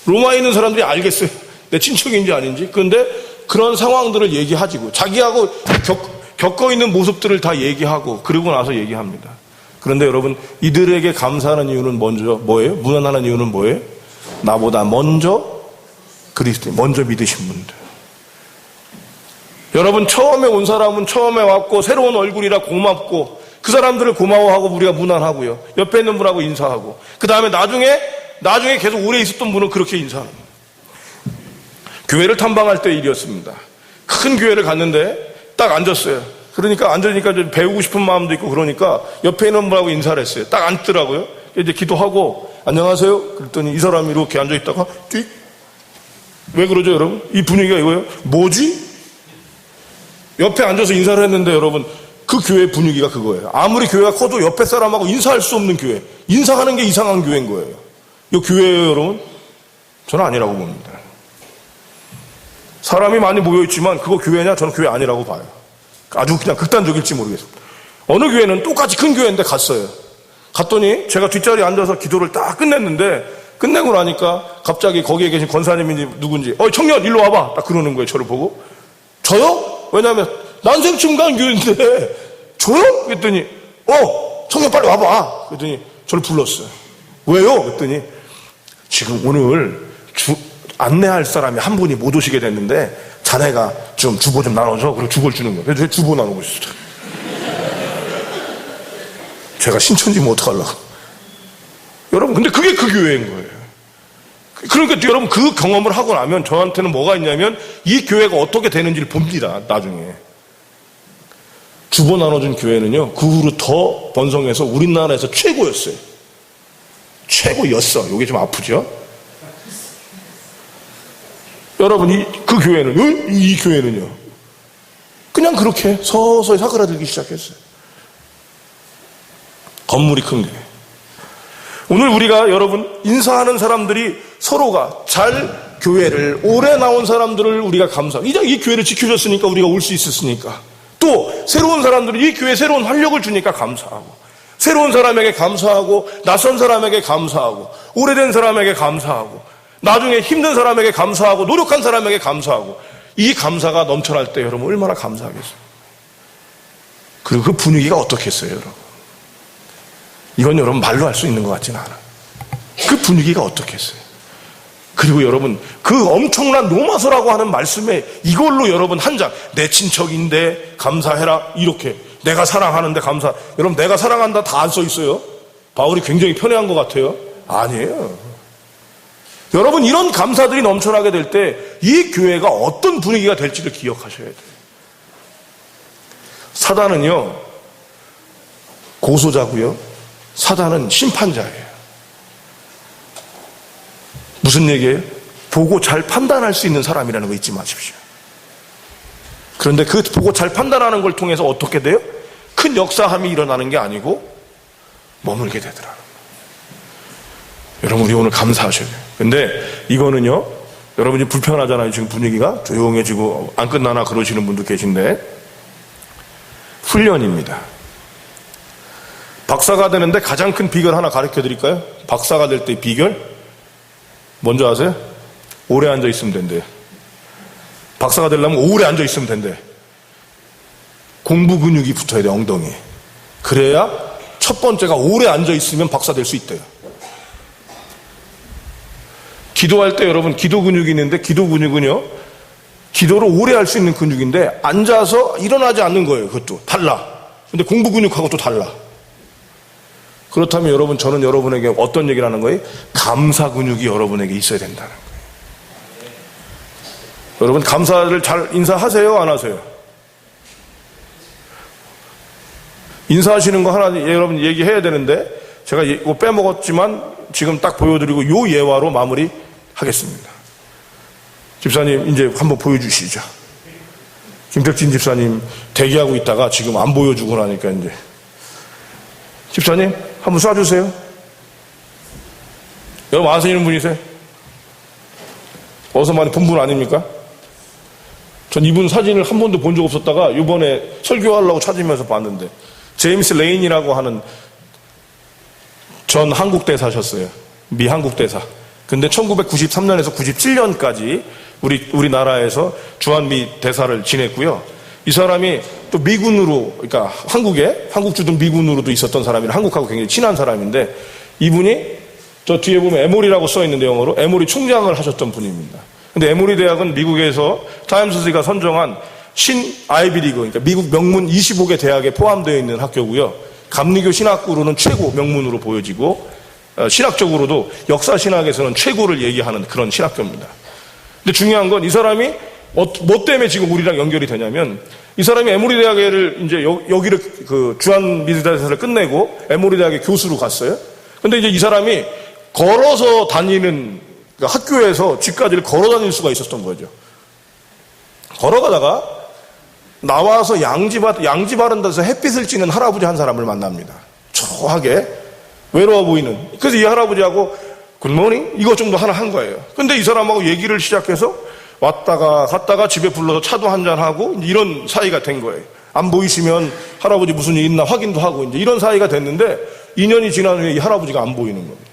[SPEAKER 1] 로마에 있는 사람들이 알겠어요. 내 친척인지 아닌지. 그런데 그런 상황들을 얘기하지고 자기하고 겪어 있는 모습들을 다 얘기하고 그러고 나서 얘기합니다. 그런데 여러분, 이들에게 감사하는 이유는 먼저 뭐예요? 무난하는 이유는 뭐예요? 나보다 먼저 그리스도, 먼저 믿으신 분들. 여러분, 처음에 온 사람은 처음에 왔고 새로운 얼굴이라 고맙고 그 사람들을 고마워하고 우리가 무난하고요. 옆에 있는 분하고 인사하고, 그 다음에 나중에 계속 오래 있었던 분은 그렇게 인사합니다. 교회를 탐방할 때 일이었습니다. 큰 교회를 갔는데 딱 앉았어요. 그러니까 앉으니까 배우고 싶은 마음도 있고 그러니까 옆에 있는 분하고 인사를 했어요. 딱 앉더라고요. 이제 기도하고 안녕하세요. 그랬더니 이 사람이 이렇게 앉아있다가 띡. 왜 그러죠, 여러분? 이 분위기가 이거예요. 뭐지? 옆에 앉아서 인사를 했는데 여러분, 그 교회 분위기가 그거예요. 아무리 교회가 커도 옆에 사람하고 인사할 수 없는 교회. 인사하는 게 이상한 교회인 거예요. 이 교회예요, 여러분? 저는 아니라고 봅니다. 사람이 많이 모여있지만 그거 교회냐? 저는 교회 아니라고 봐요. 아주 그냥 극단적일지 모르겠습니다. 어느 교회는 똑같이 큰 교회인데 갔어요. 갔더니 제가 뒷자리에 앉아서 기도를 딱 끝냈는데, 끝내고 나니까 갑자기 거기에 계신 권사님인지 누군지 청년 일로 와봐 딱 그러는 거예요. 저를 보고. 저요? 왜냐하면 난생충간 교회인데 저요? 그랬더니 청년 빨리 와봐. 그랬더니 저를 불렀어요. 왜요? 그랬더니 지금 오늘 안내할 사람이 한 분이 못 오시게 됐는데 자네가 좀 주보 좀 나눠줘. 그리고 주보를 주는 거예요. 그래서 주보 나누고 있었어요. 제가 신천지면 어떡하려고. 여러분, 근데 그게 그 교회인 거예요. 그러니까 여러분, 그 경험을 하고 나면 저한테는 뭐가 있냐면 이 교회가 어떻게 되는지를 봅니다. 나중에 주보 나눠준 교회는요, 그 후로 더 번성해서 우리나라에서 최고였어요. 최고였어. 이게 좀 아프죠? 여러분, 그 교회는, 이 교회는요. 그냥 그렇게 서서히 사그라들기 시작했어요. 건물이 큰 교회. 오늘 우리가 여러분, 인사하는 사람들이 서로가 잘 교회를, 오래 나온 사람들을 우리가 감사하고, 이제 이 교회를 지켜줬으니까 우리가 올 수 있었으니까, 또 새로운 사람들이 이 교회에 새로운 활력을 주니까 감사하고, 새로운 사람에게 감사하고, 낯선 사람에게 감사하고, 오래된 사람에게 감사하고, 나중에 힘든 사람에게 감사하고, 노력한 사람에게 감사하고, 이 감사가 넘쳐날 때 여러분 얼마나 감사하겠어요. 그리고 그 분위기가 어떻겠어요, 여러분? 이건 여러분 말로 할 수 있는 것 같지는 않아요. 그 분위기가 어떻겠어요. 그리고 여러분, 그 엄청난 로마서라고 하는 말씀에 이걸로 여러분 한 장, 내 친척인데 감사해라, 이렇게. 내가 사랑하는데 감사. 여러분, 내가 사랑한다 다 안 써 있어요. 바울이 굉장히 편애한 것 같아요. 아니에요. 여러분, 이런 감사들이 넘쳐나게 될 때 이 교회가 어떤 분위기가 될지를 기억하셔야 돼요. 사단은요, 고소자고요. 사단은 심판자예요. 무슨 얘기예요? 보고 잘 판단할 수 있는 사람이라는 거 잊지 마십시오. 그런데 그 보고 잘 판단하는 걸 통해서 어떻게 돼요? 큰 역사함이 일어나는 게 아니고 머물게 되더라. 여러분, 우리 오늘 감사하셔야 돼요. 근데 이거는요, 여러분이 불편하잖아요. 지금 분위기가 조용해지고 안 끝나나 그러시는 분도 계신데, 훈련입니다. 박사가 되는데 가장 큰 비결 하나 가르쳐 드릴까요? 박사가 될 때 비결? 뭔지 아세요? 오래 앉아 있으면 된대요. 박사가 되려면 오래 앉아 있으면 된대. 공부 근육이 붙어야 돼, 엉덩이에. 그래야 첫 번째가 오래 앉아 있으면 박사 될 수 있대요. 기도할 때 여러분, 기도 근육이 있는데, 기도 근육은요, 기도를 오래 할 수 있는 근육인데 앉아서 일어나지 않는 거예요. 그것도 달라. 근데 공부 근육하고 또 달라. 그렇다면 여러분, 저는 여러분에게 어떤 얘기를 하는 거예요? 감사 근육이 여러분에게 있어야 된다는 거예요. 여러분, 감사를 잘 인사하세요, 안 하세요? 인사하시는 거 하나 여러분 얘기해야 되는데, 제가 이거 빼먹었지만 지금 딱 보여드리고 요 예화로 마무리 하겠습니다. 집사님, 이제 한번 보여주시죠. 김택진 집사님 대기하고 있다가 지금 안 보여주고 나니까 이제. 집사님, 한번 쏴주세요. 여러분 아시는 분이세요? 어디서 많이 본 분 아닙니까? 전 이분 사진을 한 번도 본 적 없었다가 이번에 설교하려고 찾으면서 봤는데, 제임스 레인이라고 하는 전 한국 대사셨어요. 미 한국 대사. 근데 1993년에서 97년까지 우리나라에서 주한미 대사를 지냈고요. 이 사람이 또 미군으로, 그러니까 한국 주둔 미군으로도 있었던 사람이라 한국하고 굉장히 친한 사람인데, 이분이 저 뒤에 보면 에모리라고 써 있는데 영어로 에모리 총장을 하셨던 분입니다. 근데 에모리 대학은 미국에서 타임스지가 선정한 신 아이비리그, 그러니까 미국 명문 25개 대학에 포함되어 있는 학교고요. 감리교 신학으로는 최고 명문으로 보여지고, 신학적으로도 역사 신학에서는 최고를 얘기하는 그런 신학교입니다. 근데 중요한 건 이 사람이 뭐 때문에 지금 우리랑 연결이 되냐면, 이 사람이 에모리 대학을 이제 여기를 그 주한미대사를 끝내고 에모리 대학의 교수로 갔어요. 근데 이제 이 사람이 걸어서 다니는, 그러니까 학교에서 집까지를 걸어 다닐 수가 있었던 거죠. 걸어가다가 나와서 양지 바른 데서 햇빛을 찌는 할아버지 한 사람을 만납니다. 초하게 외로워 보이는. 그래서 이 할아버지하고 굿모닝 이것 정도 하나 한 거예요. 근데 이 사람하고 얘기를 시작해서 왔다가 갔다가 집에 불러서 차도 한잔하고 이런 사이가 된 거예요. 안 보이시면 할아버지 무슨 일 있나 확인도 하고 이제 이런 사이가 됐는데, 2년이 지난 후에 이 할아버지가 안 보이는 겁니다.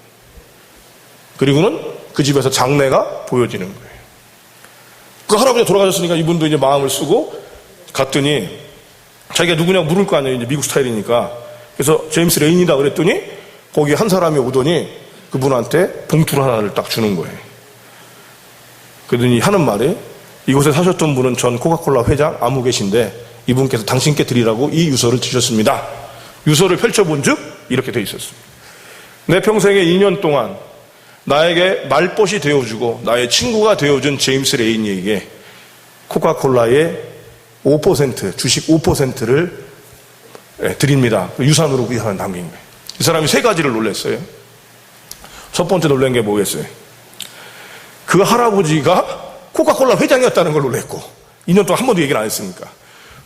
[SPEAKER 1] 그리고는 그 집에서 장례가 보여지는 거예요. 그 할아버지가 돌아가셨으니까 이분도 이제 마음을 쓰고 갔더니 자기가 누구냐고 물을 거 아니에요. 이제 미국 스타일이니까. 그래서 제임스 레인이다 그랬더니 거기 한 사람이 오더니 그분한테 봉투를 하나를 딱 주는 거예요. 그러더니 하는 말이, 이곳에 사셨던 분은 전 코카콜라 회장 아무 계신데 이분께서 당신께 드리라고 이 유서를 주셨습니다. 유서를 펼쳐본 즉 이렇게 돼 있었습니다. 내 평생에 2년 동안 나에게 말벗이 되어주고 나의 친구가 되어준 제임스 레인이에게 코카콜라의 5%, 주식 5%를 드립니다. 유산으로 남긴 거예요. 이 사람이 3가지를 놀랐어요. 첫 번째 놀란 게 뭐겠어요? 그 할아버지가 코카콜라 회장이었다는 걸 놀랬고, 2년 동안 한 번도 얘기를 안 했으니까.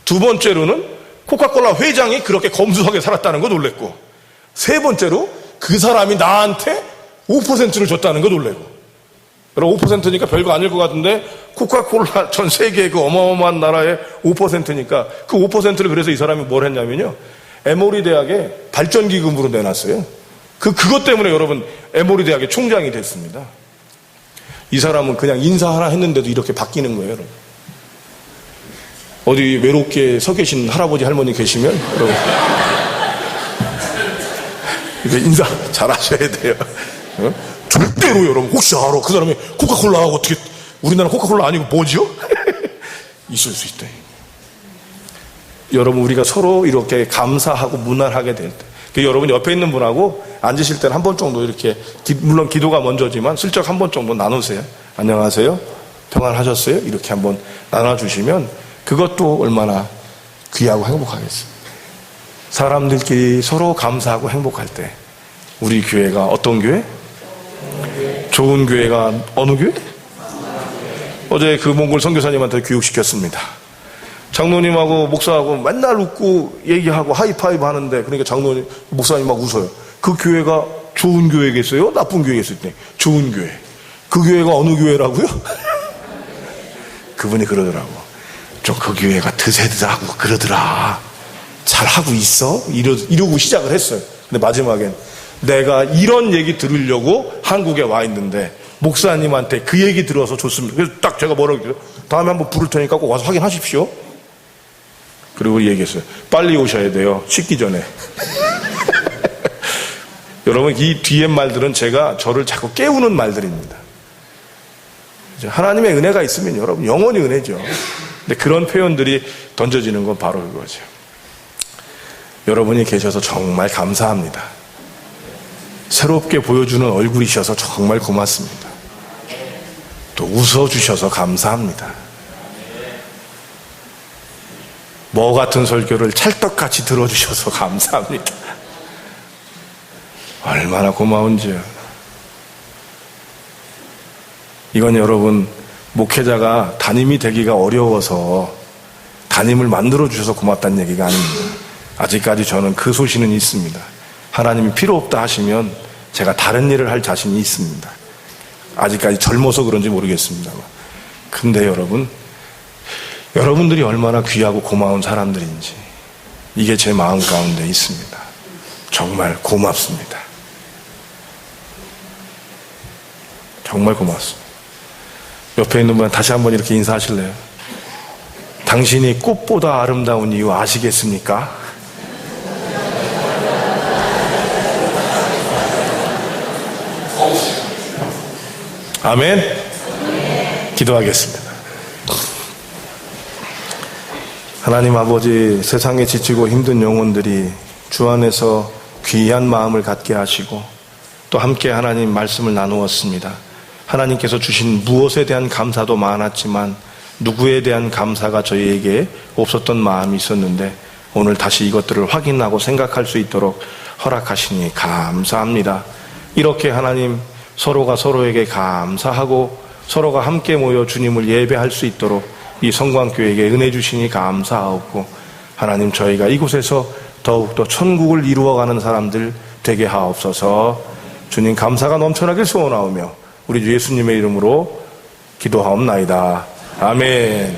[SPEAKER 1] 두 번째로는 코카콜라 회장이 그렇게 검소하게 살았다는 거 놀랬고, 세 번째로 그 사람이 나한테 5%를 줬다는 거 놀래고. 여러분 5%니까 별거 아닐 것 같은데 코카콜라 전 세계의 그 어마어마한 나라의 5%니까 그 5%를 그래서 이 사람이 뭘 했냐면요, 에모리 대학에 발전기금으로 내놨어요. 그것 때문에 여러분 에모리 대학의 총장이 됐습니다. 이 사람은 그냥 인사 하나 했는데도 이렇게 바뀌는 거예요, 여러분. 어디 외롭게 서 계신 할아버지 할머니 계시면 여러분 이렇게 인사 잘 하셔야 돼요. 어? 절대로 여러분 혹시 알아? 그 사람이 코카콜라하고 어떻게, 우리나라 코카콜라 아니고 뭐지요? 있을 수 있다. 여러분 우리가 서로 이렇게 감사하고 무난하게 될 때, 여러분 옆에 있는 분하고 앉으실 때는 한 번 정도 이렇게 물론 기도가 먼저지만 슬쩍 한 번 정도 나누세요. 안녕하세요, 평안하셨어요? 이렇게 한번 나눠주시면 그것도 얼마나 귀하고 행복하겠어요. 사람들끼리 서로 감사하고 행복할 때 우리 교회가 어떤 교회? 좋은 교회가 어느 교회? 어제 그 몽골 선교사님한테 교육시켰습니다. 장로님하고 목사하고 맨날 웃고 얘기하고 하이파이브 하는데, 그러니까 장로님, 목사님 막 웃어요. 그 교회가 좋은 교회겠어요? 나쁜 교회겠어요? 좋은 교회. 그 교회가 어느 교회라고요? 그분이 그러더라고. 좀 그 교회가 드세드하고 그러더라. 잘하고 있어? 이러고 시작을 했어요. 근데 마지막엔 내가 이런 얘기 들으려고 한국에 와 있는데 목사님한테 그 얘기 들어서 좋습니다. 그래서 딱 제가 뭐라고 했어요? 다음에 한번 부를 테니까 꼭 와서 확인하십시오. 그리고 얘기했어요. 빨리 오셔야 돼요. 식기 전에. 여러분 이 뒤에 말들은 제가 저를 자꾸 깨우는 말들입니다. 하나님의 은혜가 있으면 여러분 영원히 은혜죠. 근데 그런 표현들이 던져지는 건 바로 그거죠. 여러분이 계셔서 정말 감사합니다. 새롭게 보여주는 얼굴이셔서 정말 고맙습니다. 또 웃어주셔서 감사합니다. 뭐 같은 설교를 찰떡같이 들어주셔서 감사합니다. 얼마나 고마운지요. 이건 여러분 목회자가 담임이 되기가 어려워서 담임을 만들어 주셔서 고맙다는 얘기가 아닙니다. 아직까지 저는 그 소신은 있습니다. 하나님이 필요 없다 하시면 제가 다른 일을 할 자신이 있습니다. 아직까지 젊어서 그런지 모르겠습니다만. 근데 여러분들이 얼마나 귀하고 고마운 사람들인지 이게 제 마음 가운데 있습니다. 정말 고맙습니다. 정말 고맙습니다. 옆에 있는 분 다시 한번 이렇게 인사하실래요? 당신이 꽃보다 아름다운 이유 아시겠습니까? 아멘. 기도하겠습니다. 하나님 아버지, 세상에 지치고 힘든 영혼들이 주 안에서 귀한 마음을 갖게 하시고 또 함께 하나님 말씀을 나누었습니다. 하나님께서 주신 무엇에 대한 감사도 많았지만 누구에 대한 감사가 저희에게 없었던 마음이 있었는데 오늘 다시 이것들을 확인하고 생각할 수 있도록 허락하시니 감사합니다. 이렇게 하나님 서로가 서로에게 감사하고 서로가 함께 모여 주님을 예배할 수 있도록 이 성광교회에게 은혜 주시니 감사하옵고 하나님 저희가 이곳에서 더욱더 천국을 이루어가는 사람들 되게 하옵소서. 주님 감사가 넘쳐나길 소원하오며 우리 주 예수님의 이름으로 기도하옵나이다. 아멘.